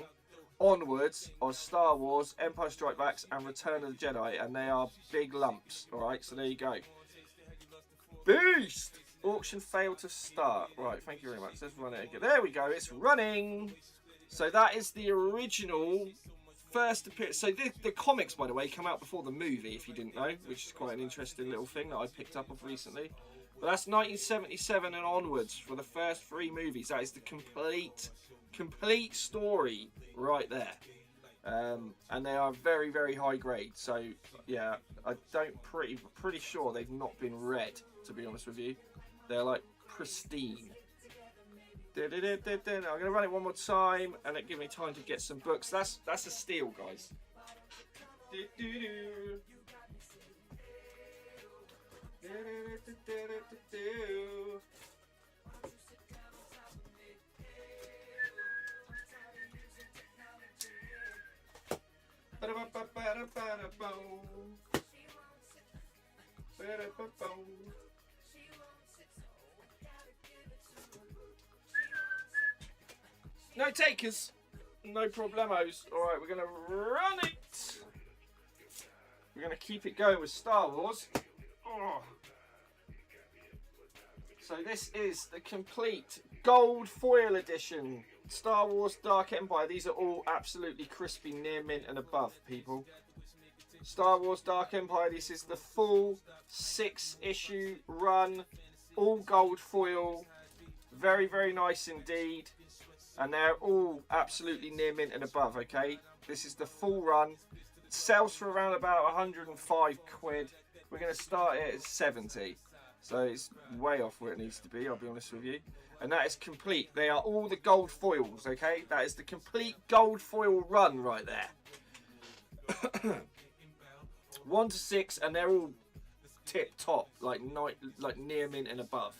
onwards of Star Wars, Empire Strikes Back and Return of the Jedi. And they are big lumps. Alright, so there you go. Beast! Auction failed to start. Right, thank you very much. Let's run it again. There we go, it's running. So that is the original first appearance. So the comics, by the way, come out before the movie, if you didn't know, which is quite an interesting little thing that I picked up of recently. But that's 1977 and onwards for the first 3 movies. That is the complete story right there. And they are very, very high grade. So yeah, I don't pretty sure they've not been read, to be honest with you. They're like pristine. I'm going to run it one more time and it give me time to get some books. That's a steal, guys. No takers, no problemos. All right, we're going to run it. We're going to keep it going with Star Wars. Oh. So this is the complete gold foil edition Star Wars Dark Empire. These are all absolutely crispy, near mint and above, people. Star Wars Dark Empire, this is the full 6-issue run, all gold foil, very, very nice indeed. And they're all absolutely near mint and above, okay? This is the full run. It sells for around about £105. We're going to start it at 70. So it's way off where it needs to be, I'll be honest with you. And that is complete. They are all the gold foils, okay? That is the complete gold foil run right there. 1 to 6, and they're all tip top, like near mint and above.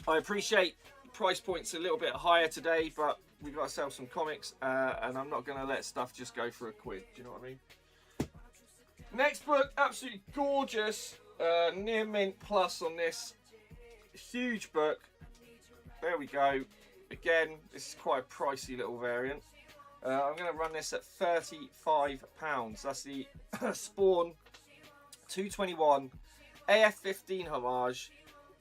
I appreciate the price point's a little bit higher today, but we've got to sell some comics, and I'm not going to let stuff just go for £1. Do you know what I mean? Next book, absolutely gorgeous. Near mint plus on this. Huge book. There we go. Again, this is quite a pricey little variant. I'm going to run this at £35. That's the Spawn 221 AF-15 homage.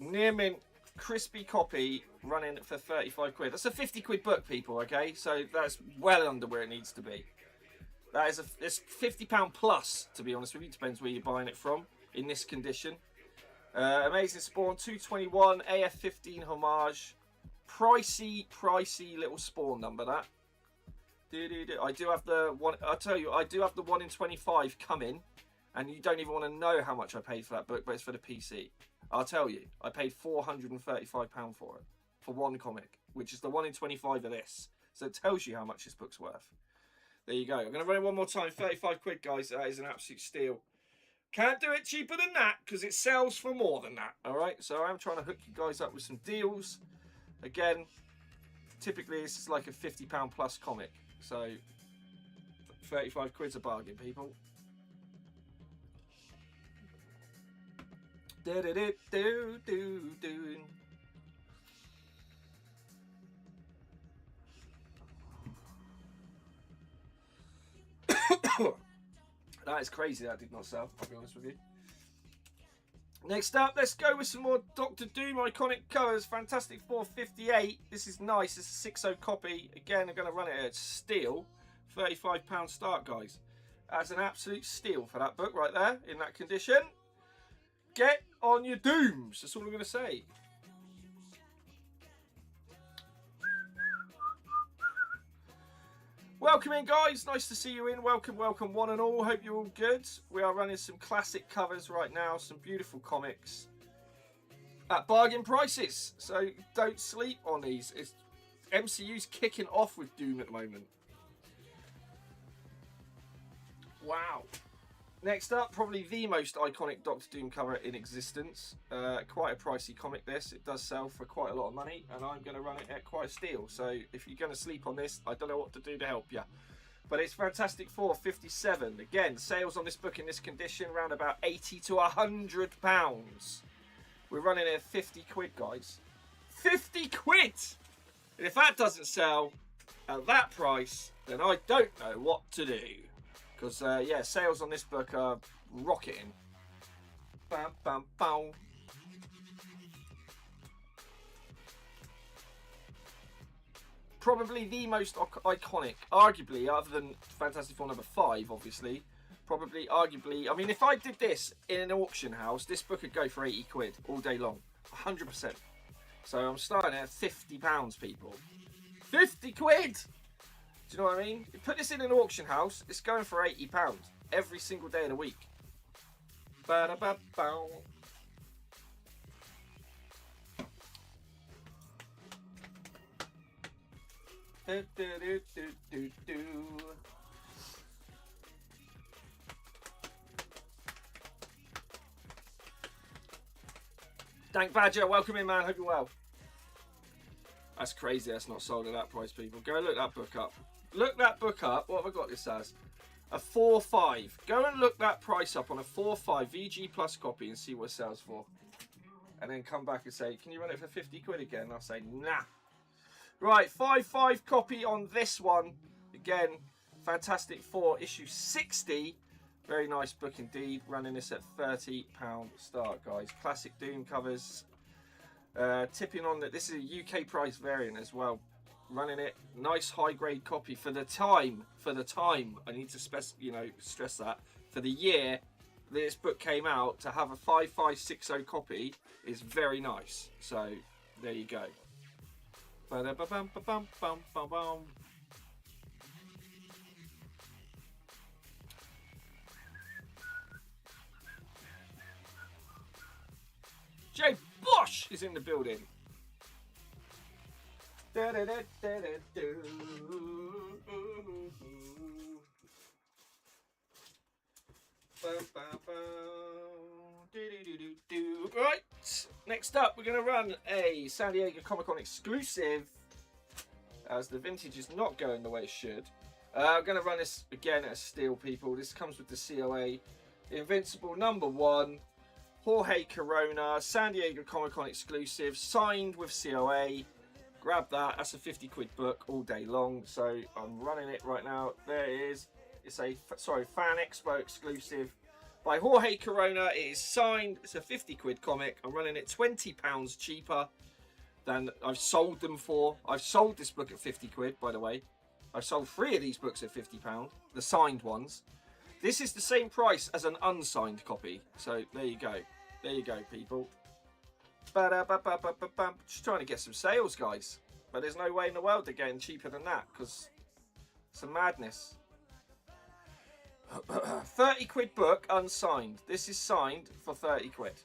Near mint, crispy copy, running for £35. That's a £50 book, people, okay? So that's well under where it needs to be. That is it's £50 plus, to be honest with you. Depends where you're buying it from in this condition. Amazing Spawn 221 AF-15 homage. Pricey little Spawn number, that. I do have the one. I'll tell you, I do have the 1 in 25 coming, and you don't even want to know how much I paid for that book, but it's for the PC. I'll tell you, I paid £435 for it, for one comic, which is the 1 in 25 of this. So it tells you how much this book's worth. There you go. I'm going to run it one more time. £35, guys. That is an absolute steal. Can't do it cheaper than that because it sells for more than that. All right. So I'm trying to hook you guys up with some deals. Again, typically this is like a £50 plus comic. So £35's a bargain, people. That is crazy that did not sell, I'll be honest with you. Next up, let's go with some more Doctor Doom iconic covers. Fantastic Four 58. This is nice. It's a 6.0 copy. Again, I'm going to run it at steel. £35 start, guys. That's an absolute steal for that book right there in that condition. Get on your dooms. That's all I'm going to say. Welcome in, guys. Nice to see you in. Welcome, welcome, one and all. Hope you're all good. We are running some classic covers right now. Some beautiful comics at bargain prices. So don't sleep on these. MCU's kicking off with Doom at the moment. Wow. Next up, probably the most iconic Doctor Doom cover in existence. Quite a pricey comic this. It does sell for quite a lot of money, and I'm going to run it at quite a steal. So if you're going to sleep on this, I don't know what to do to help you. But it's Fantastic Four 57. Again, sales on this book in this condition around about £80 to £100. We're running it at 50 quid, guys. 50 quid! And if that doesn't sell at that price, then I don't know what to do. Because, yeah, sales on this book are rocketing. Bam, bam, bam. Probably the most iconic, arguably, other than Fantastic Four number 5, obviously. Probably, arguably, I mean, if I did this in an auction house, this book would go for 80 quid all day long. 100%. So I'm starting at £50, people. 50 quid! Do you know what I mean? You put this in an auction house, it's going for £80 every single day of the week. Ba-da-ba-bow. Do-do-do-do-do-do. Dank Badger, welcome in, man. Hope you're well. That's crazy. That's not sold at that price, people. Go look that book up. Look that book up. What have I got this as? A 4.5. Go and look that price up on a 4.5 VG Plus copy and see what it sells for. And then come back and say, can you run it for 50 quid again? And I'll say, nah. Right, 5.5 copy on this one. Again, Fantastic Four issue 60. Very nice book indeed. Running this at £30 start, guys. Classic Doom covers. Tipping on that this is a UK price variant as well. Running it nice high grade copy for the time. I need to stress that for the year this book came out, to have a 5560 copy is very nice. So there you go. Jay Bosch is in the building. Right, next up we're going to run a San Diego Comic-Con exclusive, as the vintage is not going the way it should. I'm going to run this again at steel, people. This comes with the COA. Invincible #1. Jorge Corona, San Diego Comic-Con exclusive, signed with COA. Grab that. That's a 50 quid book all day long. So I'm running it right now. There it is. It's a Fan Expo exclusive by Jorge Corona. It is signed. It's a 50 quid comic. I'm running it £20 cheaper than I've sold them for. I've sold this book at 50 quid, by the way. I've sold 3 of these books at £50, the signed ones. This is the same price as an unsigned copy. So there you go. There you go, people. Just trying to get some sales, guys. But there's no way in the world they're getting cheaper than that, because it's a madness. 30 quid book, unsigned. This is signed for 30 quid.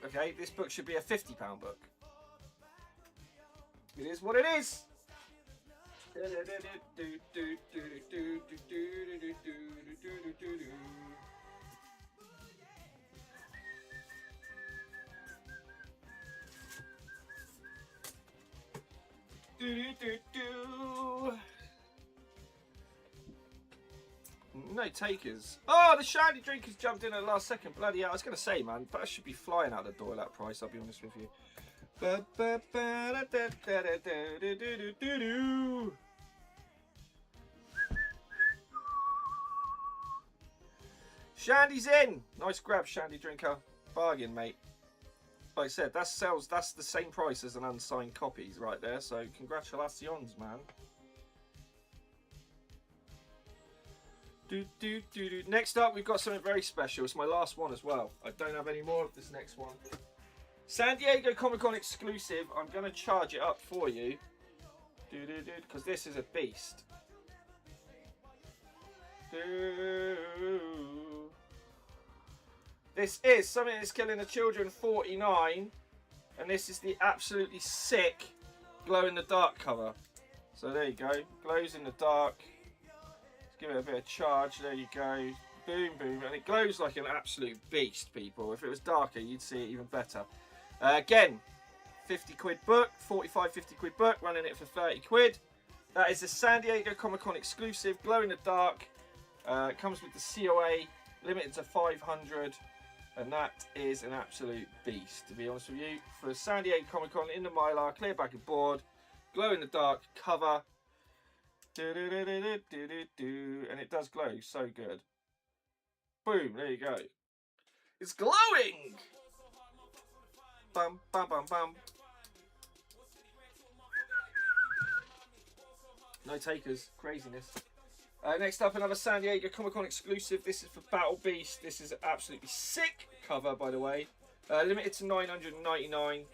Okay, this book should be a £50 book. It is what it is. No takers. Oh, the shiny drinkers jumped in at the last second. Bloody hell. I was going to say, man, that should be flying out the door at that price, I'll be honest with you. Shandy's in. Nice grab, Shandy drinker. bargain, mate. Like I said, that's the same price as an unsigned copy right there. So congratulations, man. Next up, we've got something very special. It's my last one as well. I don't have any more of this next one. San Diego Comic-Con exclusive. I'm going to charge it up for you. Because this is a beast. This is Something That's Killing the Children 49. And this is the absolutely sick glow-in-the-dark cover. So there you go. Glows in the dark. Give it a bit of charge, there you go, boom, boom, and it glows like an absolute beast, people. If it was darker, you'd see it even better. Again, 50 quid book, 45, 50 quid book, running it for 30 quid. That is a San Diego Comic-Con exclusive, glow in the dark. It comes with the COA, limited to 500, and that is an absolute beast, to be honest with you. For San Diego Comic-Con in the Mylar, clear back and board, glow in the dark cover. And it does glow so good. Boom, there you go. It's glowing! Bum, bum, bum, bum. No takers, craziness. Next up, another San Diego Comic-Con exclusive. This is for Battle Beast. This is an absolutely sick cover, by the way. Limited to 999.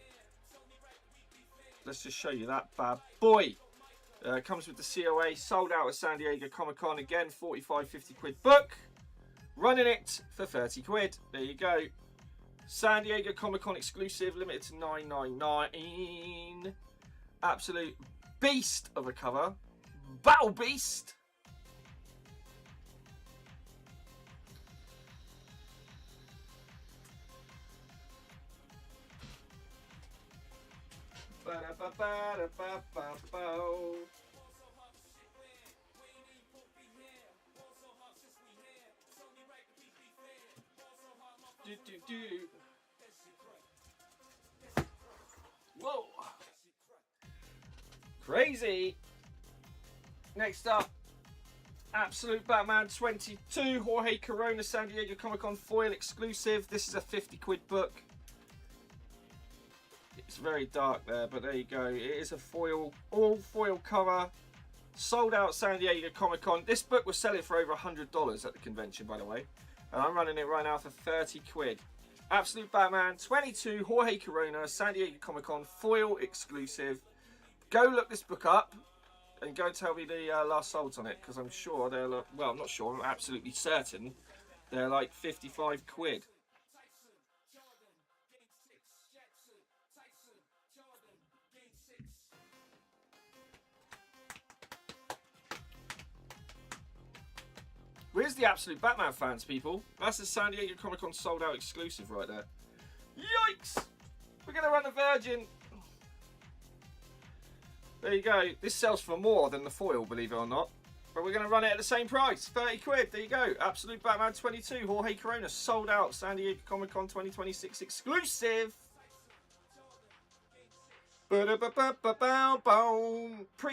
Let's just show you that bad boy. Comes with the COA, sold out at San Diego Comic-Con, again 45, 50 quid book, running it for 30 quid, there you go. San Diego Comic-Con exclusive, limited to 999, absolute beast of a cover, Battle Beast. Whoa! Crazy! Next up, Absolute Batman 22, Jorge Corona, San Diego Comic-Con foil exclusive. This is a 50 quid book. It's very dark there, but there you go. It is a foil, all foil cover. Sold out San Diego Comic-Con. This book was selling for over $100 at the convention, by the way. And I'm running it right now for 30 quid. Absolute Batman 22, Jorge Corona, San Diego Comic-Con foil exclusive. Go look this book up and go tell me the last solds on it, because I'm sure they're, well, I'm not sure, I'm absolutely certain they're like 55 quid. Where's the Absolute Batman fans, people? That's the San Diego Comic-Con sold out exclusive right there. Yikes! We're going to run a Virgin. There you go. This sells for more than the foil, believe it or not. But we're going to run it at the same price. 30 quid. There you go. Absolute Batman 22. Jorge Corona sold out. San Diego Comic-Con 2026 exclusive. Pretty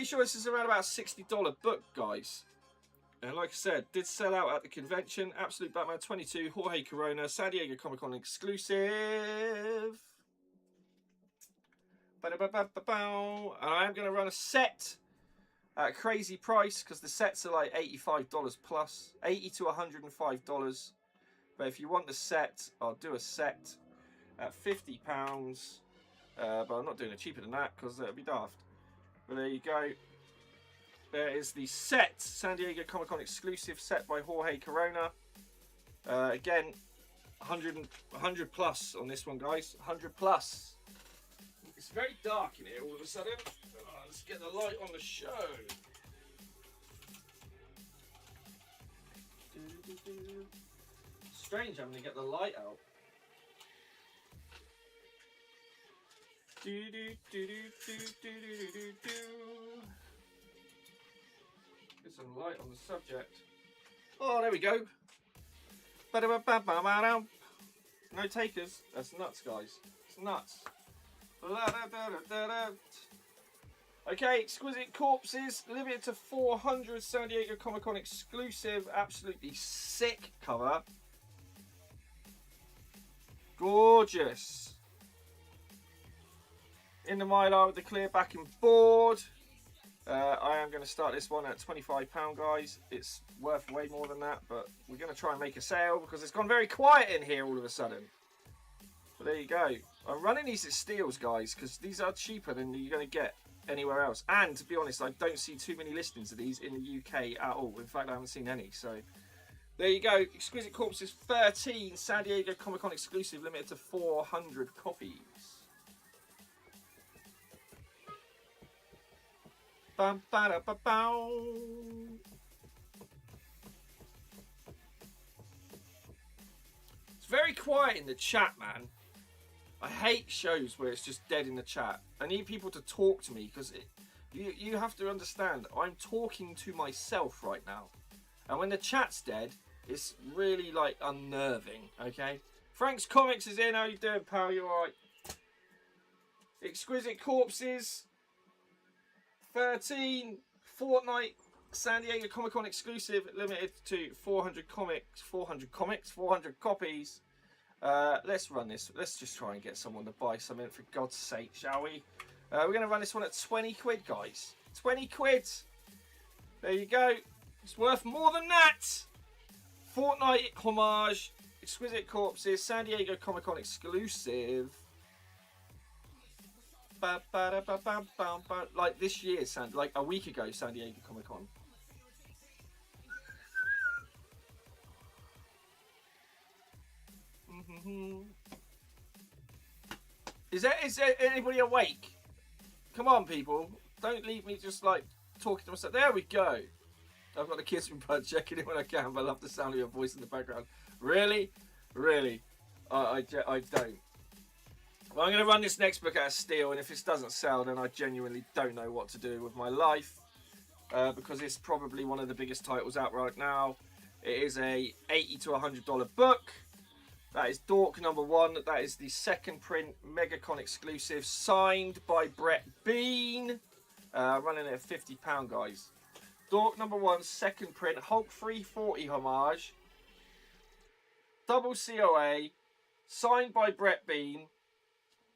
sure this is around about a $60 book, guys. And like I said, did sell out at the convention. Absolute Batman 22, Jorge Corona, San Diego Comic-Con exclusive. And I am going to run a set at a crazy price, because the sets are like $85 plus, $80 to $105. But if you want the set, I'll do a set at £50. But I'm not doing it cheaper than that, because that'd be daft. But there you go. There is the set, San Diego Comic-Con exclusive set by Jorge Corona. Again, 100 plus on this one, guys. 100 plus. It's very dark in here all of a sudden. Let's get the light on the show. Strange having to get the light out. Get some light on the subject. Oh, there we go. No takers. That's nuts, guys. It's nuts. Okay, Exquisite Corpses, limited to 400, San Diego Comic-Con exclusive, absolutely sick cover. Gorgeous. In the Mylar with the clear backing board. I am going to start this one at £25, guys. It's worth way more than that, but we're going to try and make a sale because it's gone very quiet in here all of a sudden. But there you go. I'm running these at steals, guys, because these are cheaper than you're going to get anywhere else. And to be honest, I don't see too many listings of these in the UK at all. In fact, I haven't seen any. So there you go. Exquisite Corpses 13, San Diego Comic Con exclusive, limited to 400 copies. Bum, ba, da, ba, bow. It's very quiet in the chat, man. I hate shows where it's just dead in the chat. I need people to talk to me because you have to understand, I'm talking to myself right now. And when the chat's dead, it's really like unnerving, okay? Frank's Comics is in. How you doing, pal? You alright? Exquisite Corpses 13, Fortnite, San Diego Comic Con exclusive, limited to 400 copies. Let's run this. Let's just try and get someone to buy something, for God's sake, shall we? We're going to run this one at 20 quid, guys. 20 quid. There you go. It's worth more than that. Fortnite homage, Exquisite Corpses, San Diego Comic Con exclusive. Like this year, like a week ago, San Diego Comic Con. Is there anybody awake? Come on, people. Don't leave me just like talking to myself. There we go. I've got the kids from blood checking in when I can, but I love the sound of your voice in the background. Really? Really? I don't. Well, I'm going to run this next book out of steal, and if this doesn't sell, then I genuinely don't know what to do with my life, because it's probably one of the biggest titles out right now. It is a $80 to $100 book. That is Dork #1. That is the second print MegaCon exclusive, signed by Brett Bean. Running it at £50, guys. Dork #1, second print, Hulk 340 homage, double COA, signed by Brett Bean.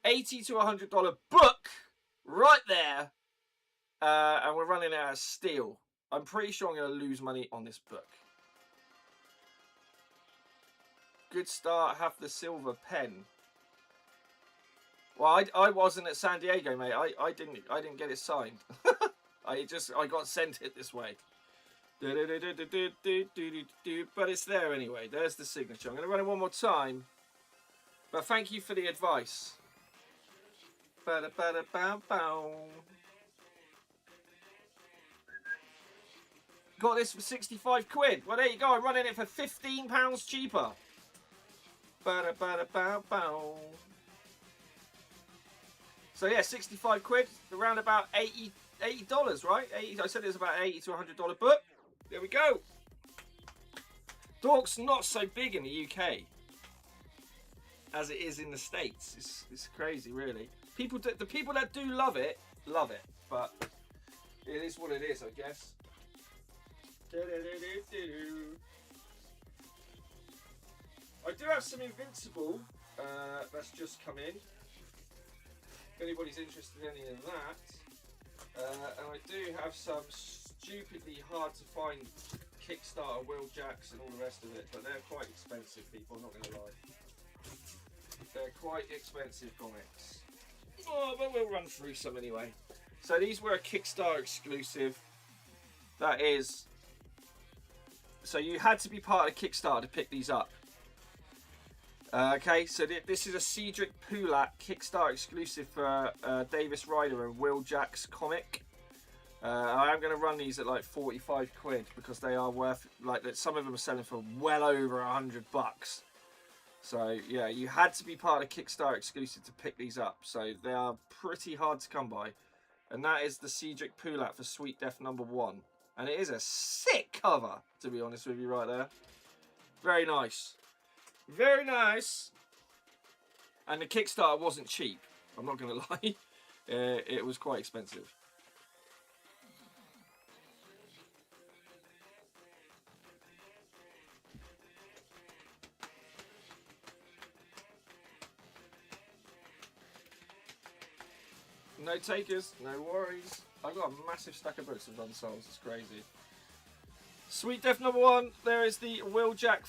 $80 to $100 book right there, and we're running it as steal. I'm pretty sure I'm going to lose money on this book. Good start. Have the silver pen. Well, I wasn't at San Diego, mate. I didn't get it signed. I got sent it this way. But it's there anyway. There's the signature. I'm going to run it one more time. But thank you for the advice. Got this for 65 quid. Well, there you go. I'm running it for £15 cheaper. So yeah, 65 quid, around about $80, right? I said it was about $80 to $100 book. There we go. Dork's not so big in the UK as it is in the States. It's crazy, really. The people that do love it, but it is what it is, I guess. I do have some Invincible that's just come in. If anybody's interested in any of that. And I do have some stupidly hard to find Kickstarter Will Jacks and all the rest of it, but they're quite expensive, people, I'm not going to lie. They're quite expensive comics. Oh, but we'll run through some anyway. So these were a Kickstarter exclusive. That is... So you had to be part of Kickstarter to pick these up. Okay, so this is a Cedric Pulak Kickstarter exclusive for Davis Ryder and Will Jack's comic. I am going to run these at like 45 quid because they are worth, like, some of them are selling for well over $100. So yeah, you had to be part of Kickstarter exclusive to pick these up. So they are pretty hard to come by. And that is the Cedric Pulak for Sweet Death #1. And it is a sick cover, to be honest with you, right there. Very nice. Very nice. And the Kickstarter wasn't cheap. I'm not going to lie. It was quite expensive. No takers, no worries. I've got a massive stack of books of unsold. It's crazy. Sweet Death number 1. There is the Wheeljack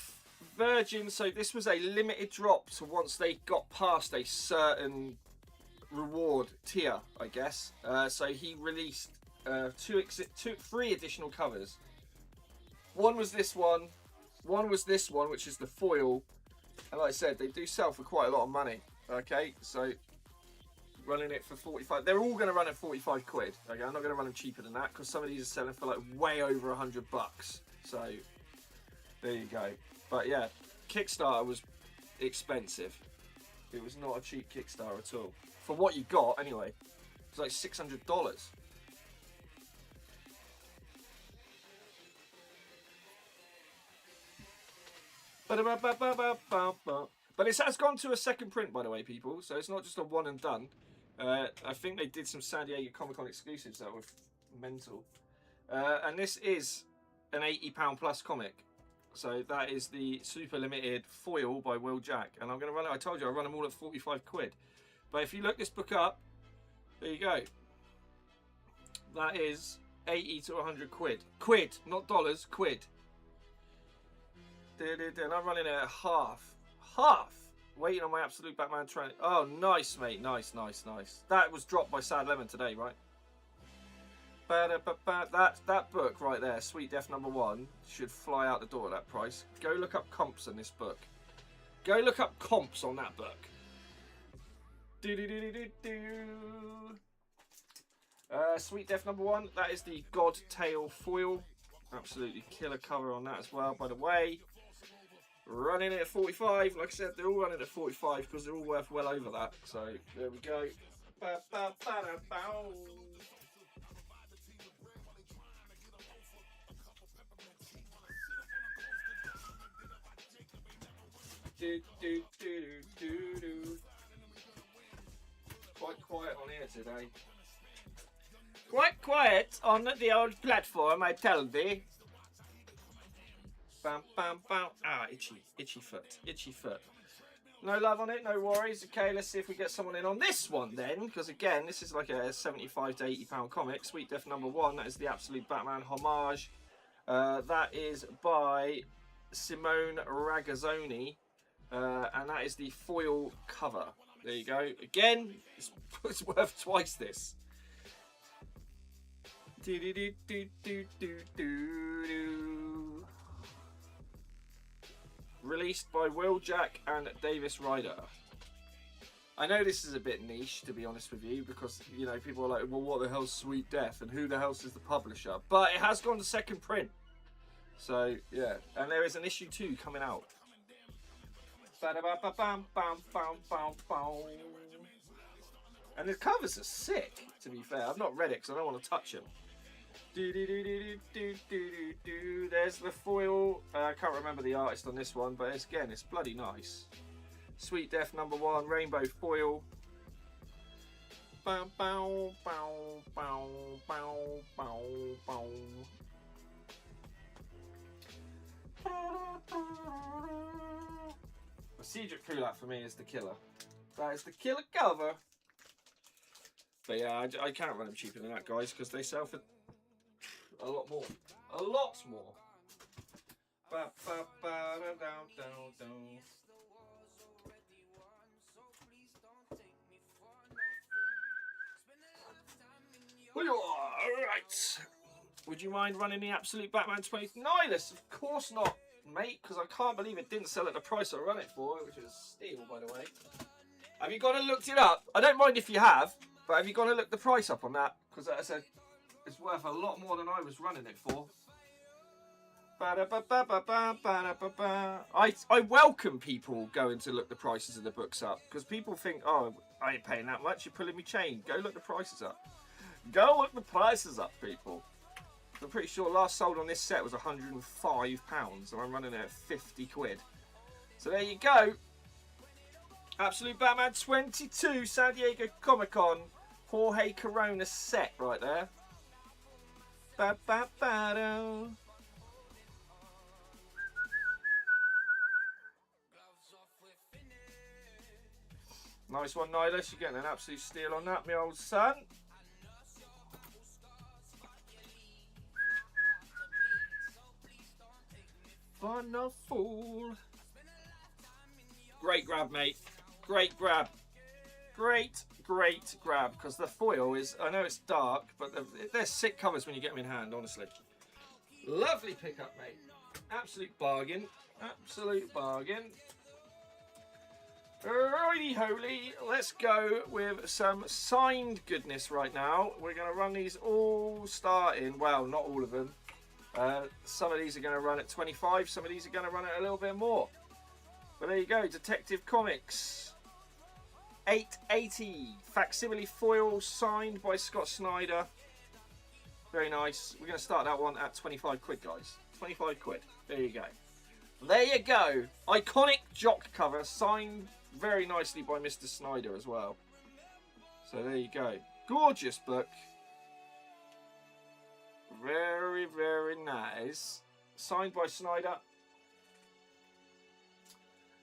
Virgin. So this was a limited drop. So once they got past a certain reward tier, I guess. So he released 3 additional covers. One was this one. One was this one, which is the foil. And like I said, they do sell for quite a lot of money. Okay, so running it for 45. They're all going to run at 45 quid. Okay, I'm not going to run them cheaper than that because some of these are selling for like way over $100. So there you go. But yeah, Kickstarter was expensive. It was not a cheap Kickstarter at all. For what you got, anyway. It was like $600. But it has gone to a second print, by the way, people. So it's not just a one and done. I think they did some San Diego Comic-Con exclusives that were mental. And this is an £80 plus comic. So that is the super limited foil by Wheeljack. And I'm going to run it. I told you I run them all at 45 quid. But if you look this book up, there you go. That is 80 to 100 quid. Quid, not dollars, quid. And I'm running it at half. Half! Waiting on my absolute Batman train. Oh, nice, mate. Nice, nice, nice. That was dropped by Sad Lemon today, right? That book right there, Sweet Death number 1, should fly out the door at that price. Go look up comps on this book. Go look up comps on that book. Sweet Death number 1, that is the God Tail foil. Absolutely killer cover on that as well, by the way. Running it at 45, like I said, they're all running at 45 because they're all worth well over that. So there we go. Quite quiet on here today. Quite quiet on the old platform, I tell thee. Bam, bam, bam. Ah, itchy foot, itchy foot. No love on it, no worries. Okay, let's see if we get someone in on this one then, because again, this is like a 75 to 80 pound comic. Sweet Death number 1, that is the Absolute Batman homage. That is by Simone Ragazzoni, and that is the foil cover. There you go. Again, it's worth twice this. Released by Wheeljack and Davis Ryder. I know this is a bit niche, to be honest with you, because, you know, people are like, well, what the hell's Sweet Death and who the hell is the publisher? But it has gone to second print. So, yeah. And there is an issue 2 coming out. And the covers are sick, to be fair. I've not read it because I don't want to touch them. There's the foil. I can't remember the artist on this one, but again, it's bloody nice. Sweet Death number 1, rainbow foil. Bow, bow, bow, bow, bow, bow, bow. Cedric Kulak for me is the killer. That is the killer cover. But yeah, I can't run them cheaper than that, guys, because they sell for a lot more. A lot more. Ba, ba, ba, da, da, da, da. Alright. Would you mind running the Absolute Batman 20? Nihilus, of course not, mate, because I can't believe it didn't sell at the price I run it for, which is a steal, by the way. Have you gone and looked it up? I don't mind if you have, but have you gone and looked the price up on that? Because as I said, it's worth a lot more than I was running it for. I welcome people going to look the prices of the books up, because people think, oh, I ain't paying that much, you're pulling me chain. Go look the prices up. Go look the prices up, people. I'm pretty sure last sold on this set was £105, and I'm running it at 50 quid. So there you go. Absolute Batman 22, San Diego Comic-Con, Jorge Corona set right there. Ba-ba-ba-do. Nice one, Nihilus. You're getting an absolute steal on that, my old son. Fun of fool. Great grab, mate. Great grab. Great grab. Because the foil is, I know it's dark, but they're sick covers when you get them in hand, honestly. Lovely pickup, mate. Absolute bargain. Absolute bargain. Righty holy, let's go with some signed goodness right now. We're going to run these all starting, well, not all of them. Some of these are going to run at 25, some of these are going to run at a little bit more. But there you go, Detective Comics. 880, facsimile foil, signed by Scott Snyder. Very nice. We're going to start that one at 25 quid, guys. 25 quid. There you go. There you go. Iconic Jock cover, signed very nicely by Mr. Snyder as well. So there you go. Gorgeous book. Very, very nice. Signed by Snyder.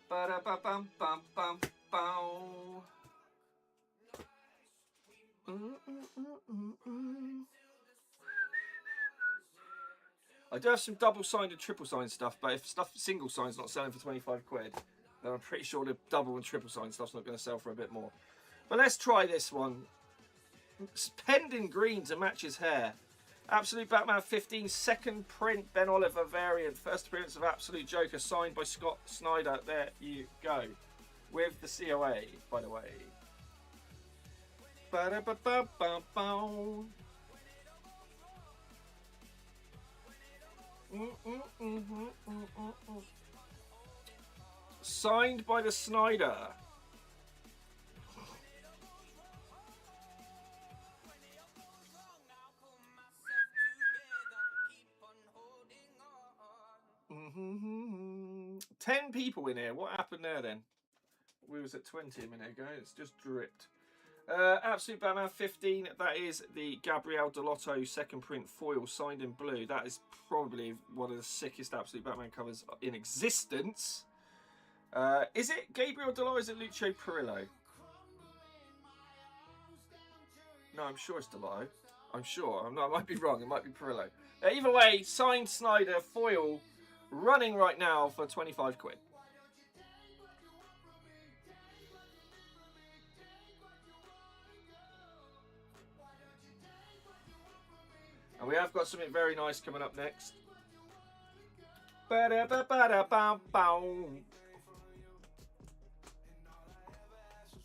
Ba-da-ba-bum-bum-bum-bum. I do have some double signed and triple signed stuff, but if stuff single signed's not selling for 25 quid, then I'm pretty sure the double and triple signed stuff's not going to sell for a bit more. But let's try this one. Penned in green to match his hair. Absolute Batman 15, second print, Ben Oliver variant. First appearance of Absolute Joker, signed by Scott Snyder. There you go. With the COA, by the way. Ba-da-ba-ba-ba-bow. Signed by the Snyder. Mm-hmm. 10 people in here. What happened there then? We was at 20 a minute ago. It's just dripped. Absolute Batman 15. That is the Gabriel Dell'Otto second print foil, signed in blue. That is probably one of the sickest Absolute Batman covers in existence. Is it Gabriel Dell'Otto or is it Lucio Perillo? No, I'm sure it's Dell'Otto. I'm sure. I might be wrong. It might be Perillo. Either way, signed Snyder foil running right now for 25 quid. And we have got something very nice coming up next. I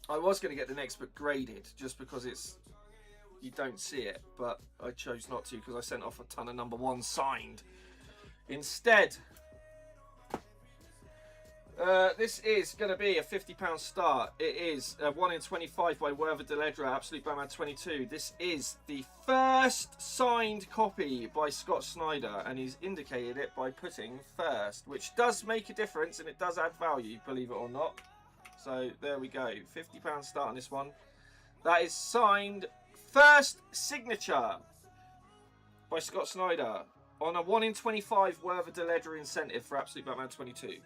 was going to get the next book graded just because you don't see it, but I chose not to because I sent off a ton of #1 signed. Instead, this is going to be a £50 start. It is 1 in 25 by Werther Deledra, Absolute Batman 22. This is the first signed copy by Scott Snyder, and he's indicated it by putting first, which does make a difference and it does add value, believe it or not. So there we go, £50 start on this one. That is signed first signature by Scott Snyder on a 1 in 25 Werther Deledra incentive for Absolute Batman 22.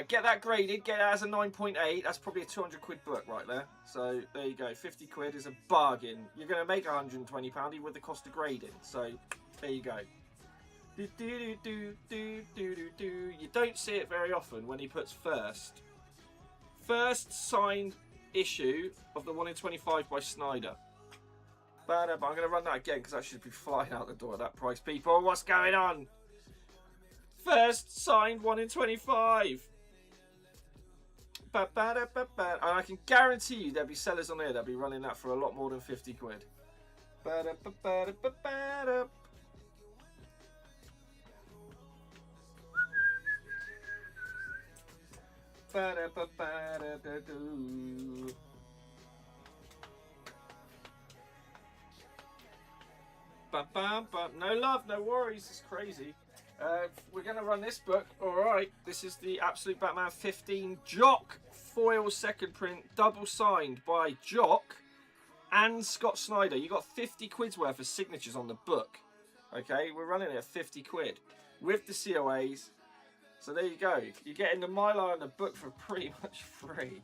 Get that graded, get it as a 9.8. That's probably a 200 quid book right there. So there you go, 50 quid is a bargain. You're going to make £120 with the cost of grading. So there you go. You don't see it very often when he puts first. First signed issue of the 1 in 25 by Snyder. But I'm going to run that again because that should be flying out the door at that price, people. What's going on? First signed 1 in 25. And I can guarantee you there'll be sellers on there that'll be running that for a lot more than 50 quid. No love, no worries, it's crazy. We're going to run this book. Alright, this is the Absolute Batman 15 Jock foil second print, double signed by Jock and Scott Snyder. You got 50 quid's worth of signatures on the book. Okay, we're running it at 50 quid with the COAs. So there you go. You're getting the Mylar and the book for pretty much free.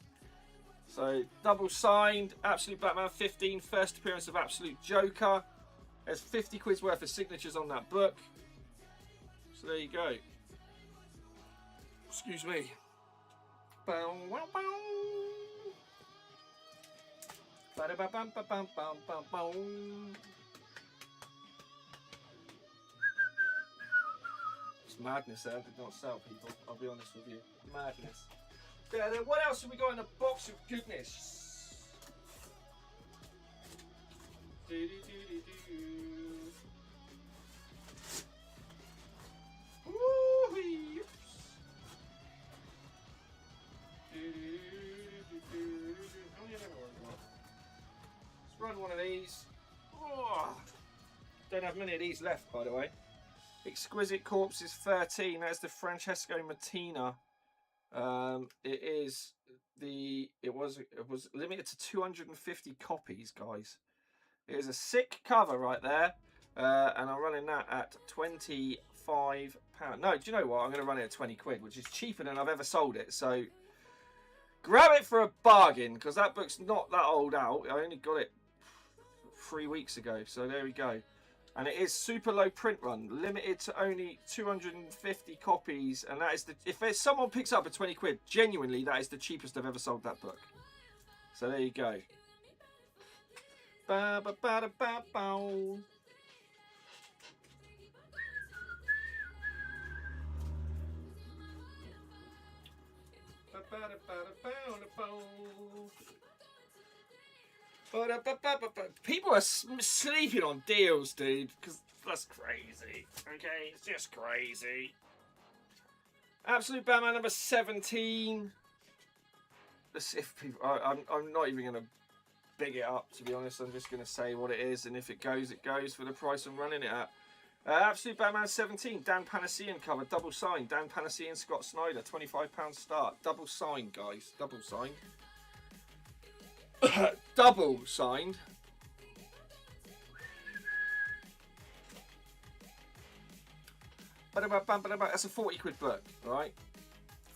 So double signed, Absolute Batman 15, first appearance of Absolute Joker. There's 50 quid's worth of signatures on that book. So there you go. Excuse me. Bow, wow, bow. Ba-da-ba-bum-ba-bum-bum-bum-bum. It's madness there. Did not sell, people. I'll be honest with you. Madness. Yeah, then what else have we got in the box of goodness? Woo-wee. Let's run one of these. Oh, don't have many of these left, by the way. Exquisite Corpses 13. That's the Francesco Mattina. It was limited to 250 copies, guys. It is a sick cover right there, and I'm running that at £25. No, do you know what? I'm going to run it at 20 quid, which is cheaper than I've ever sold it. So grab it for a bargain, because that book's not that old out. I only got it 3 weeks ago, so there we go. And it is super low print run, limited to only 250 copies. And that is if someone picks up a 20 quid, genuinely, that is the cheapest I've ever sold that book. So there you go. Ba ba ba da ba bow. Ba ba da ba da bow da bow. People are sleeping on deals, dude, because that's crazy. Okay, it's just crazy. Absolute Batman number 17. Let's see if people. I'm not even gonna big it up, to be honest. I'm just gonna say what it is, and if it goes, it goes for the price I'm running it at. Absolute Batman 17, Dan Panacea cover, double signed. Dan Panacea and Scott Snyder, £25 start. Double signed, guys. Double signed. Double signed. That's a 40 quid book, alright?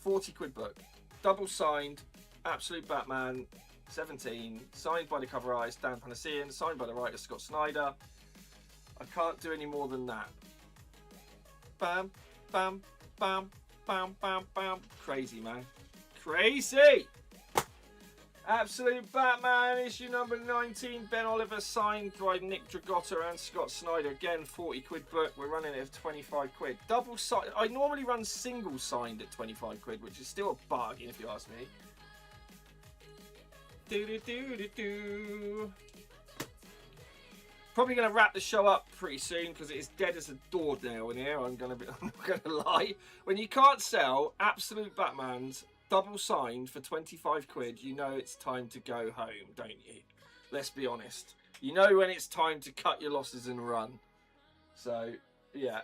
40 quid book. Double signed, Absolute Batman 17, signed by the cover artist Dan Panacea, signed by the writer Scott Snyder. I can't do any more than that. Bam, bam, bam, bam, bam, bam. Crazy, man. Crazy! Absolute Batman issue number 19, Ben Oliver, signed by Nick Dragotta and Scott Snyder. Again, 40 quid book. We're running it at 25 quid. Double signed. I normally run single signed at 25 quid, which is still a bargain if you ask me. Probably going to wrap the show up pretty soon because it is dead as a doornail in here. I'm not going to lie. When you can't sell Absolute Batman's double signed for 25 quid, you know it's time to go home, don't you? Let's be honest. You know when it's time to cut your losses and run. So, yeah.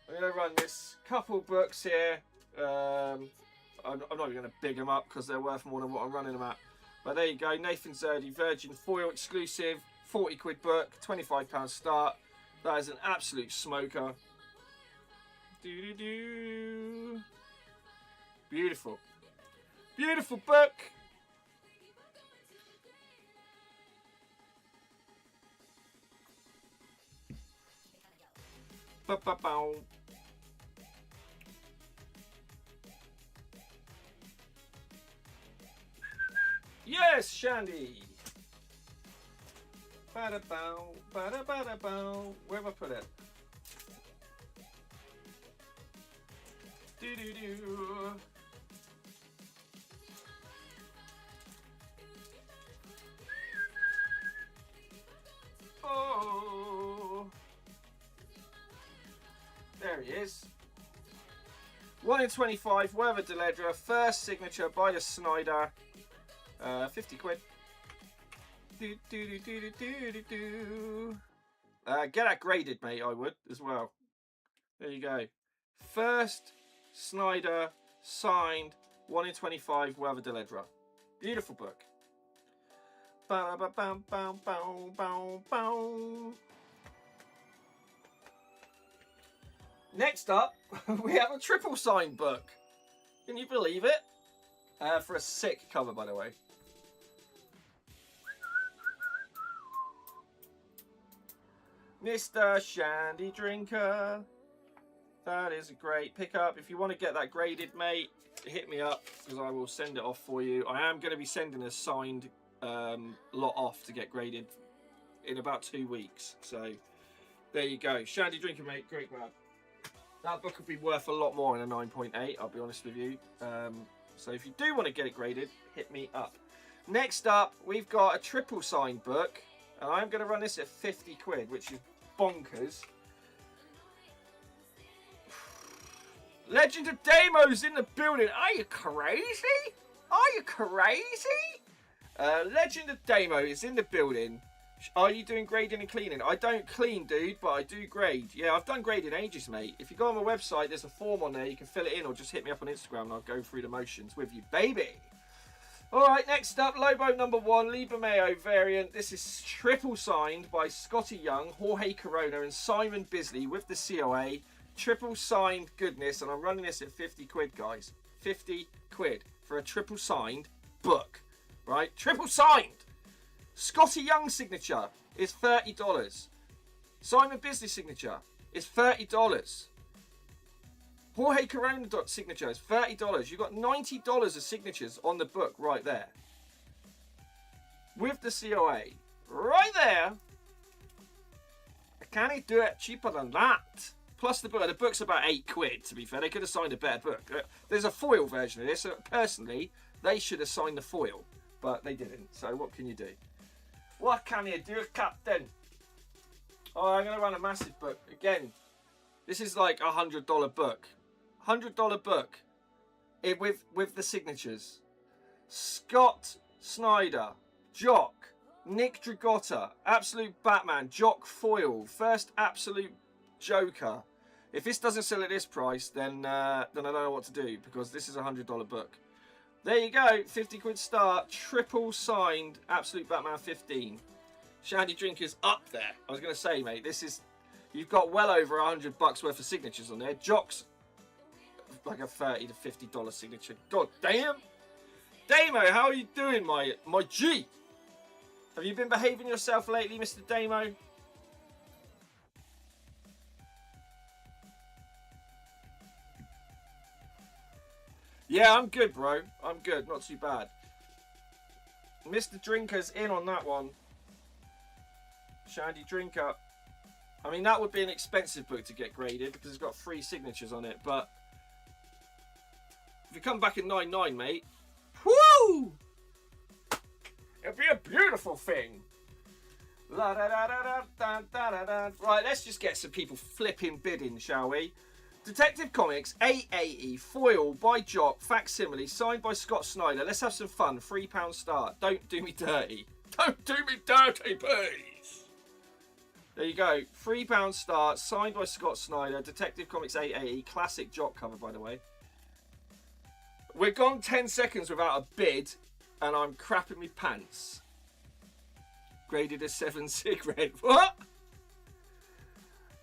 I'm going to run this couple books here. I'm not even going to big them up because they're worth more than what I'm running them at. But there you go. Nathan Zerdy, Virgin Foil exclusive, 40 quid book, £25 start. That is an absolute smoker. Doo-doo-doo. Beautiful. Beautiful book. Ba-ba-bow. Yes, Shandy. Ba-da-bow, ba-da-ba-da-bow. Where have I put it? Do-do-do. Oh. There he is. 1 in 25, Werther Deledra, first signature by the Snyder. 50 quid. Do, do, do, do, do, do, do. Get that graded, mate, I would, as well. There you go. First Snyder, signed, 1 in 25, Werther Deledra. Beautiful book. Next up, we have a triple signed book. Can you believe it? For a sick cover, by the way. Mr. Shandy Drinker. That is a great pickup. If you want to get that graded, mate, hit me up because I will send it off for you. I am going to be sending a signed lot off to get graded in about 2 weeks. So there you go. Shandy Drinker, mate. Great grab. That book would be worth a lot more in a 9.8, I'll be honest with you. So if you do want to get it graded, hit me up. Next up, we've got a triple signed book. And I'm going to run this at 50 quid, which is bonkers. Legend of Damo's in the building. Are you crazy? Are you crazy? Legend of Damo is in the building. Are you doing grading and cleaning? I don't clean, dude, but I do grade. Yeah, I've done grading ages, mate. If you go on my website, there's a form on there. You can fill it in or just hit me up on Instagram and I'll go through the motions with you, baby. All right, next up, Lobo number 1, Liber Mayo variant. This is triple signed by Scotty Young, Jorge Corona and Simon Bisley with the COA. Triple signed goodness, and I'm running this at 50 quid, guys. 50 quid for a triple signed book, right? Triple signed. Scotty Young signature is $30. Simon Bisley signature is $30. Jorge Corona signature is $30. You've got $90 of signatures on the book right there. With the COA. Right there. Can he do it cheaper than that? Plus the book's about 8 quid, to be fair. They could have signed a better book. There's a foil version of this. So personally, they should have signed the foil. But they didn't. So what can you do? What can you do, Captain? Oh, I'm going to run a massive book. Again, this is like a $100 book. $100 book with the signatures. Scott Snyder, Jock, Nick Dragotta, Absolute Batman, Jock Foil, First Absolute Joker. If this doesn't sell at this price, then I don't know what to do because this is a $100 book. There you go, 50 quid start, triple signed Absolute Batman 15. Shandy Drinker's up there. I was going to say, mate, this is, you've got well over $100 worth of signatures on there. Jock's like a $30 to $50 signature. God damn. Damo, how are you doing, my G? Have you been behaving yourself lately, Mr. Damo? Yeah, I'm good, bro. I'm good. Not too bad. Mr. Drinker's in on that one. Shandy Drinker. I mean, that would be an expensive book to get graded because it's got 3 signatures on it. But if you come back at 9.9, mate, whoo! It'll be a beautiful thing. La da da da da da da da. Right, let's just get some people flipping bidding, shall we? Detective Comics, AAE, foil by Jock, facsimile, signed by Scott Snyder. Let's have some fun. £3 start. Don't do me dirty. Don't do me dirty, please. There you go. £3 start, signed by Scott Snyder. Detective Comics AAE, classic Jock cover, by the way. We're gone 10 seconds without a bid, and I'm crapping me pants. Graded a 7 cigarette. What?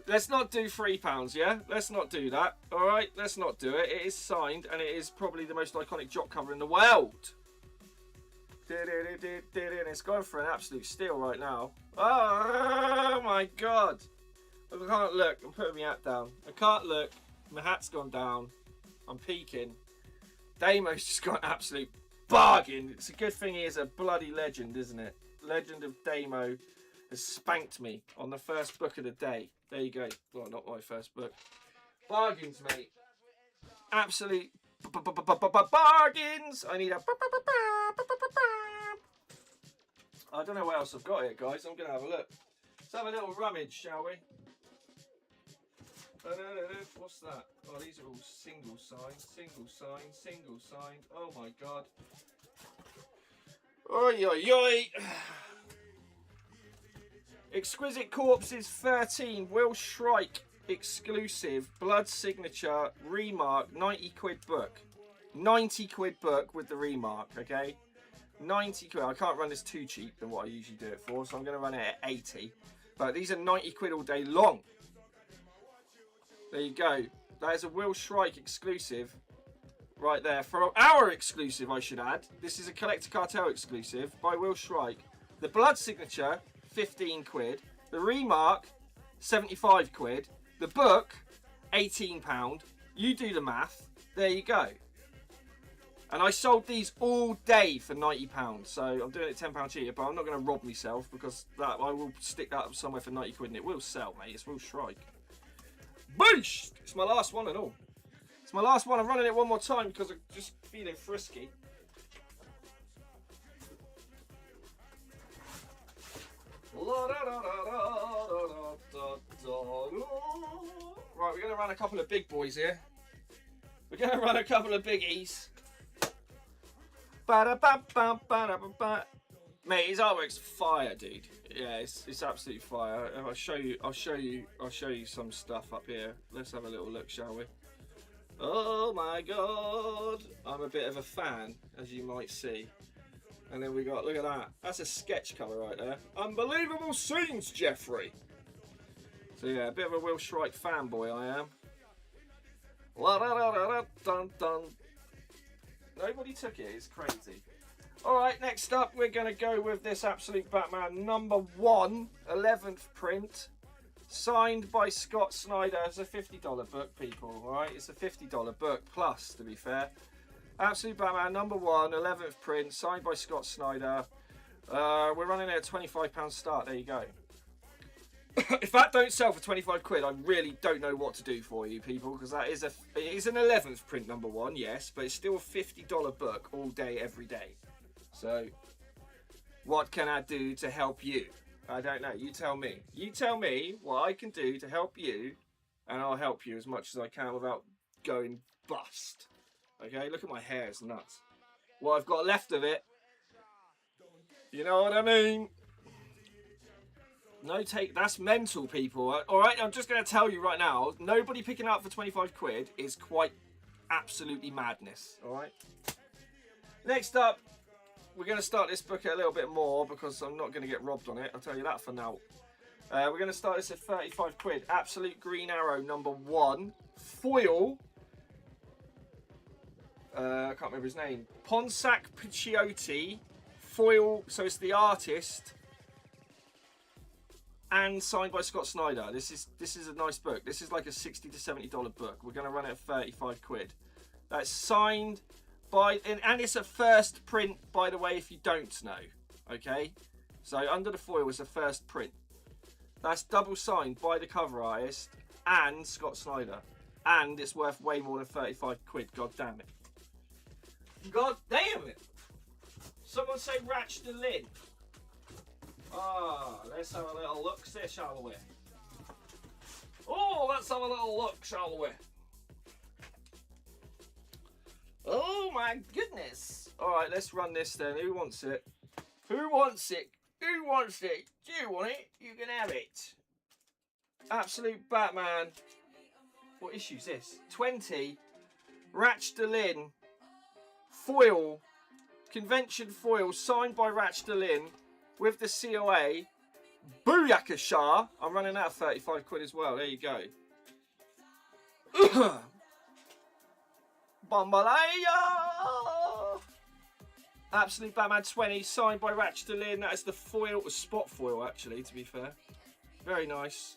Let's not do £3, yeah? Let's not do that. All right, let's not do it. It is signed, and it is probably the most iconic Jock cover in the world. And it's going for an absolute steal right now. Oh my God. I can't look. I'm putting my hat down. I can't look. My hat's gone down. I'm peeking. Damo's just got an absolute bargain. It's a good thing he is a bloody legend, isn't it? Legend of Damo has spanked me on the first book of the day. There you go. Well, not my first book. Bargains, mate. Absolute bargains. I need a... I don't know what else I've got here, guys. I'm going to have a look. Let's have a little rummage, shall we? What's that? Oh, these are all single signed, single signed, single signed. Oh my God. Oi, oi, oi. Exquisite Corpses 13, Will Shrike exclusive, blood signature, remark, 90 quid book. 90 quid book with the remark, okay? 90 quid. I can't run this too cheap than what I usually do it for, so I'm going to run it at 80. But these are 90 quid all day long. There you go. That is a Will Shrike exclusive right there. For our exclusive, I should add. This is a Collector Cartel exclusive by Will Shrike. The Blood Signature, 15 quid. The Remark, 75 quid. The book, £18. You do the math. There you go. And I sold these all day for £90. So I'm doing it £10 cheaper, but I'm not going to rob myself because that I will stick that up somewhere for 90 quid and it will sell, mate. It's Will Shrike. Boosh! It's my last one and all. It's my last one. I'm running it one more time because I'm just feeling frisky. Right, we're going to run a couple of big boys here. We're going to run a couple of biggies. Mate, his artwork's fire, dude. Yeah, it's absolutely fire. I'll show you some stuff up here. Let's have a little look, shall we? Oh my god, I'm a bit of a fan, as you might see. And then we got, look at that. That's a sketch cover right there. Unbelievable scenes, Jeffrey. So yeah, a bit of a Will Shrike fanboy I am. Nobody took it, it's crazy. Alright, next up we're going to go with this Absolute Batman #1, 11th print. Signed by Scott Snyder. It's a $50 book, people, alright? It's a $50 book, plus, to be fair. Absolute Batman #1, 11th print, signed by Scott Snyder. We're running at a £25 start, there you go. If that don't sell for 25 quid, I really don't know what to do for you, people, because it is an 11th print #1, yes, but it's still a $50 book all day, every day. So, what can I do to help you? I don't know. You tell me. You tell me what I can do to help you, and I'll help you as much as I can without going bust. Okay, look at my hair. It's nuts. What I've got left of it. You know what I mean? No take. That's mental, people. All right, I'm just going to tell you right now. Nobody picking up for 25 quid is quite absolutely madness. All right. Next up. We're going to start this book a little bit more because I'm not going to get robbed on it. I'll tell you that for now. We're going to start this at 35 quid. Absolute Green Arrow #1. Foil. I can't remember his name. Ponsac Picciotti. Foil. So it's the artist. And signed by Scott Snyder. This is a nice book. This is like a $60 to $70 book. We're going to run it at 35 quid. That's signed... and it's a first print, by the way, if you don't know. Okay? So under the foil is a first print. That's double signed by the cover artist and Scott Snyder. And it's worth way more than 35 quid. God damn it. God damn it. Someone say Ratch the Lid. Ah, let's have a little look there, shall we? Oh, let's have a little look, shall we? Oh my goodness. Alright, let's run this then. Who wants it? Who wants it? Who wants it? Do you want it? You can have it. Absolute Batman. What issue is this? 20. Ratch Delin. Foil. Convention foil signed by Ratch Delin with the COA. Booyakasha. I'm running out of 35 quid as well. There you go. Bambalaya! Absolute Batman 20, signed by Ratch Delin. That is the foil, spot foil actually, to be fair. Very nice.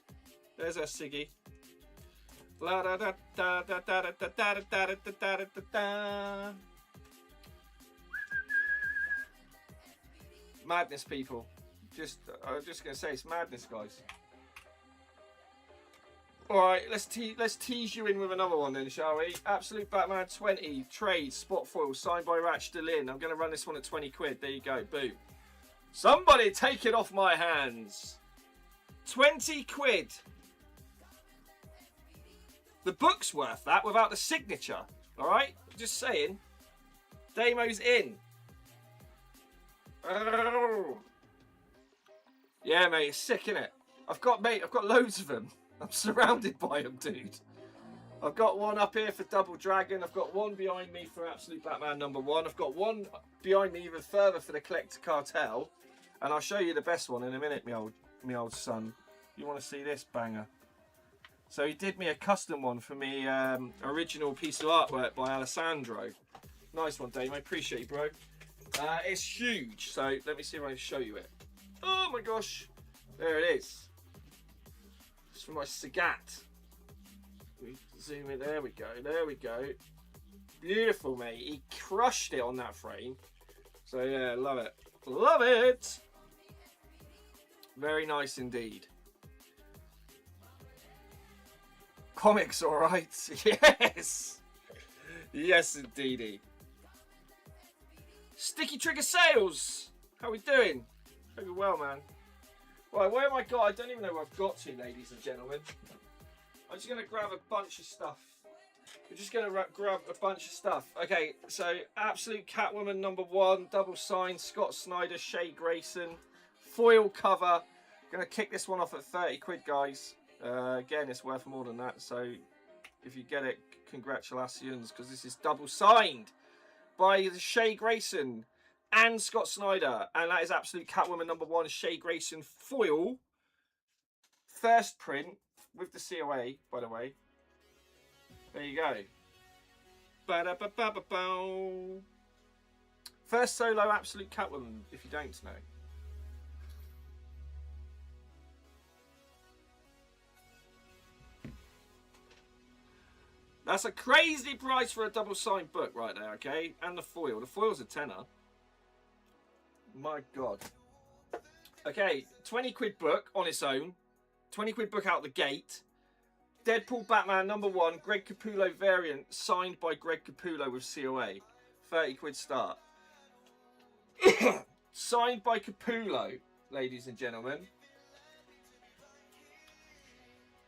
There's our Siggy. Madness, people. I'm just gonna say it's madness, guys. Alright, let's tease you in with another one then, shall we? Absolute Batman 20, trade, spot foil, signed by Ratch Delin. I'm going to run this one at 20 quid. There you go, boom. Somebody take it off my hands. 20 quid. The book's worth that without the signature. Alright? Just saying. Demo's in. Oh. Yeah, mate, it's sick, innit? I've got loads of them. I'm surrounded by them, dude. I've got one up here for Double Dragon. I've got one behind me for Absolute Batman #1. I've got one behind me even further for the Collector Cartel. And I'll show you the best one in a minute, me old son. You want to see this banger? So he did me a custom one for me, original piece of artwork by Alessandro. Nice one, Dave. I appreciate you, bro. It's huge. So let me see if I can show you it. Oh my gosh. There it is. It's for my Sagat. We zoom in. There we go. There we go. Beautiful, mate. He crushed it on that frame. So yeah, love it. Love it. Very nice indeed. Comics, all right. Yes. Yes, indeedy. Sticky Trigger Sales. How we doing? Hope you're well, man. Right, where have I got? I don't even know where I've got to, ladies and gentlemen. I'm just going to grab a bunch of stuff. We're just going to grab a bunch of stuff. Okay, so Absolute Catwoman #1, double signed, Scott Snyder, Shay Grayson, foil cover. Going to kick this one off at 30 quid, guys. Again, it's worth more than that. So if you get it, congratulations, because this is double signed by Shay Grayson and Scott Snyder, and that is Absolute Catwoman #1, Shay Grayson foil, first print with the COA, by the way. There you go. Ba-da-ba-ba-ba-bow. First solo Absolute Catwoman, if you don't know. That's a crazy price for a double signed book right there, okay? And the foil. The foil's a tenner. My God. Okay, 20 quid book on its own. 20 quid book out the gate. Deadpool Batman #1, Greg Capullo variant, signed by Greg Capullo with COA. 30 quid start. Signed by Capullo, ladies and gentlemen.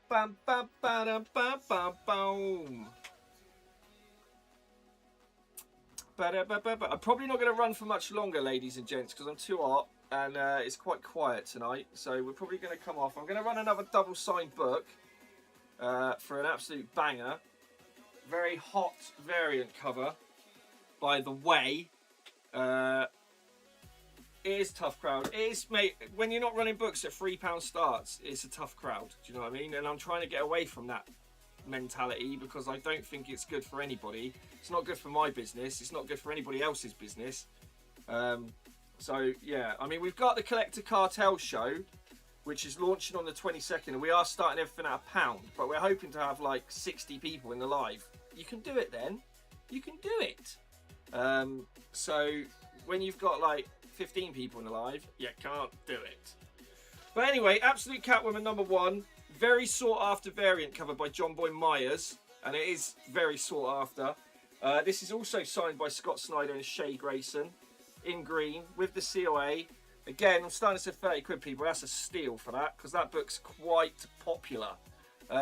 Bam, bam, bam, bam, bam, boom. I'm probably not going to run for much longer, ladies and gents, because I'm too hot and it's quite quiet tonight. So we're probably going to come off. I'm going to run another double signed book for an absolute banger. Very hot variant cover, by the way. It is a tough crowd. It is, mate, when you're not running books at £3 starts, it's a tough crowd. Do you know what I mean? And I'm trying to get away from that mentality because I don't think it's good for anybody. It's not good for my business. It's not good for anybody else's business. So, yeah. I mean, we've got the Collector Cartel show, which is launching on the 22nd. And we are starting everything at £1. But we're hoping to have like 60 people in the live. You can do it then. You can do it. So, when you've got like 15 people in the live, you can't do it. But anyway, Absolute Catwoman #1, very sought after variant cover by John Boy Myers, and it is very sought after. This is also signed by Scott Snyder and Shay Grayson in green with the COA. Again, I'm starting to say 30 quid, people. That's a steal for that because that book's quite popular.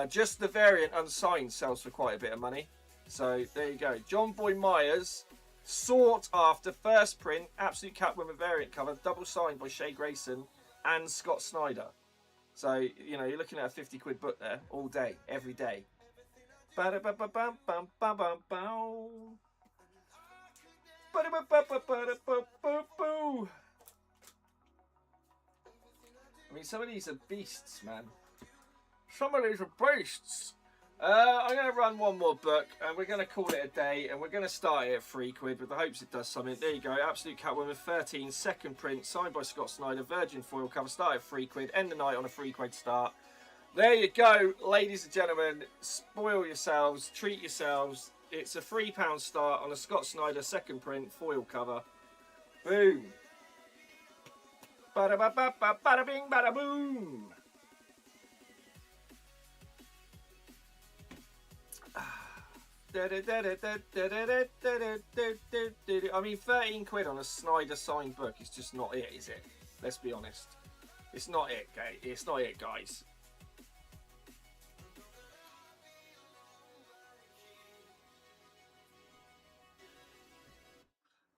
Just the variant unsigned sells for quite a bit of money. So there you go. John Boy Myers. Sought after first print Absolute Catwoman variant cover, double signed by Shay Grayson and Scott Snyder. So, you know, you're looking at a 50 quid book there all day, every day. I mean, some of these are beasts, man. Some of these are beasts. I'm going to run one more book and we're going to call it a day and we're going to start it at 3 quid with the hopes it does something. There you go, Absolute Catwoman 13, second print, signed by Scott Snyder, virgin foil cover, start at 3 quid, end the night on a 3 quid start. There you go, ladies and gentlemen, spoil yourselves, treat yourselves. It's a £3 start on a Scott Snyder second print foil cover. Boom. Bada ba ba ba bada bing bada boom. I mean, 13 quid on a Snyder signed book is just not it, is it? Let's be honest. It's not it, okay? It's not it, guys.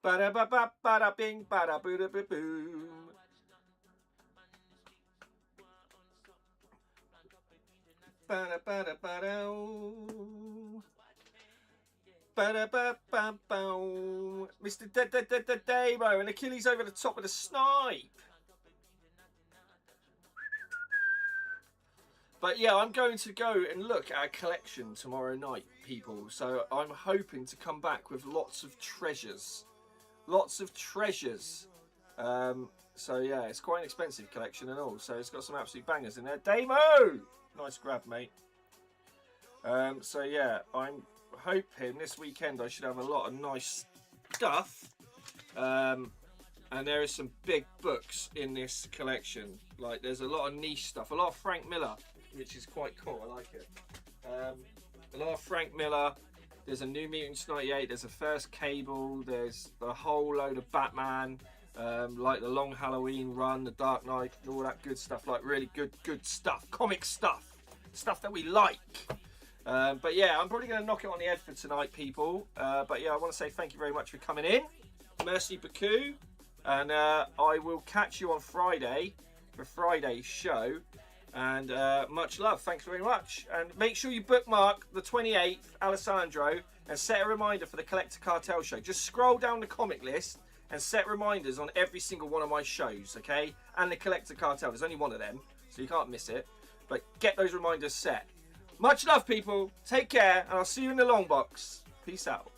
Bada ba ba bada bing bada boo da boom. Bada bada bada. Mr. Damo and Achilles over the top with a snipe. But yeah, I'm going to go and look at a collection tomorrow night, people. So I'm hoping to come back with lots of treasures. Lots of treasures. So yeah, it's quite an expensive collection and all. So it's got some absolute bangers in there. Damo! Nice grab, mate. So yeah, I'm hoping this weekend I should have a lot of nice stuff. And there is some big books in this collection. Like there's a lot of niche stuff, a lot of Frank Miller, which is quite cool. I like it. A lot of Frank Miller. There's a New Mutants 98. There's a First Cable. There's a whole load of Batman, like the Long Halloween Run, the Dark Knight, and all that good stuff. Like really good stuff, comic stuff that we like. But yeah, I'm probably going to knock it on the head for tonight, people. But yeah, I want to say thank you very much for coming in. Merci beaucoup. And I will catch you on Friday for Friday's show. And much love. Thanks very much. And make sure you bookmark the 28th, Alessandro, and set a reminder for the Collector Cartel show. Just scroll down the comic list and set reminders on every single one of my shows, okay? And the Collector Cartel. There's only one of them, so you can't miss it. But get those reminders set. Much love, people. Take care, and I'll see you in the long box. Peace out.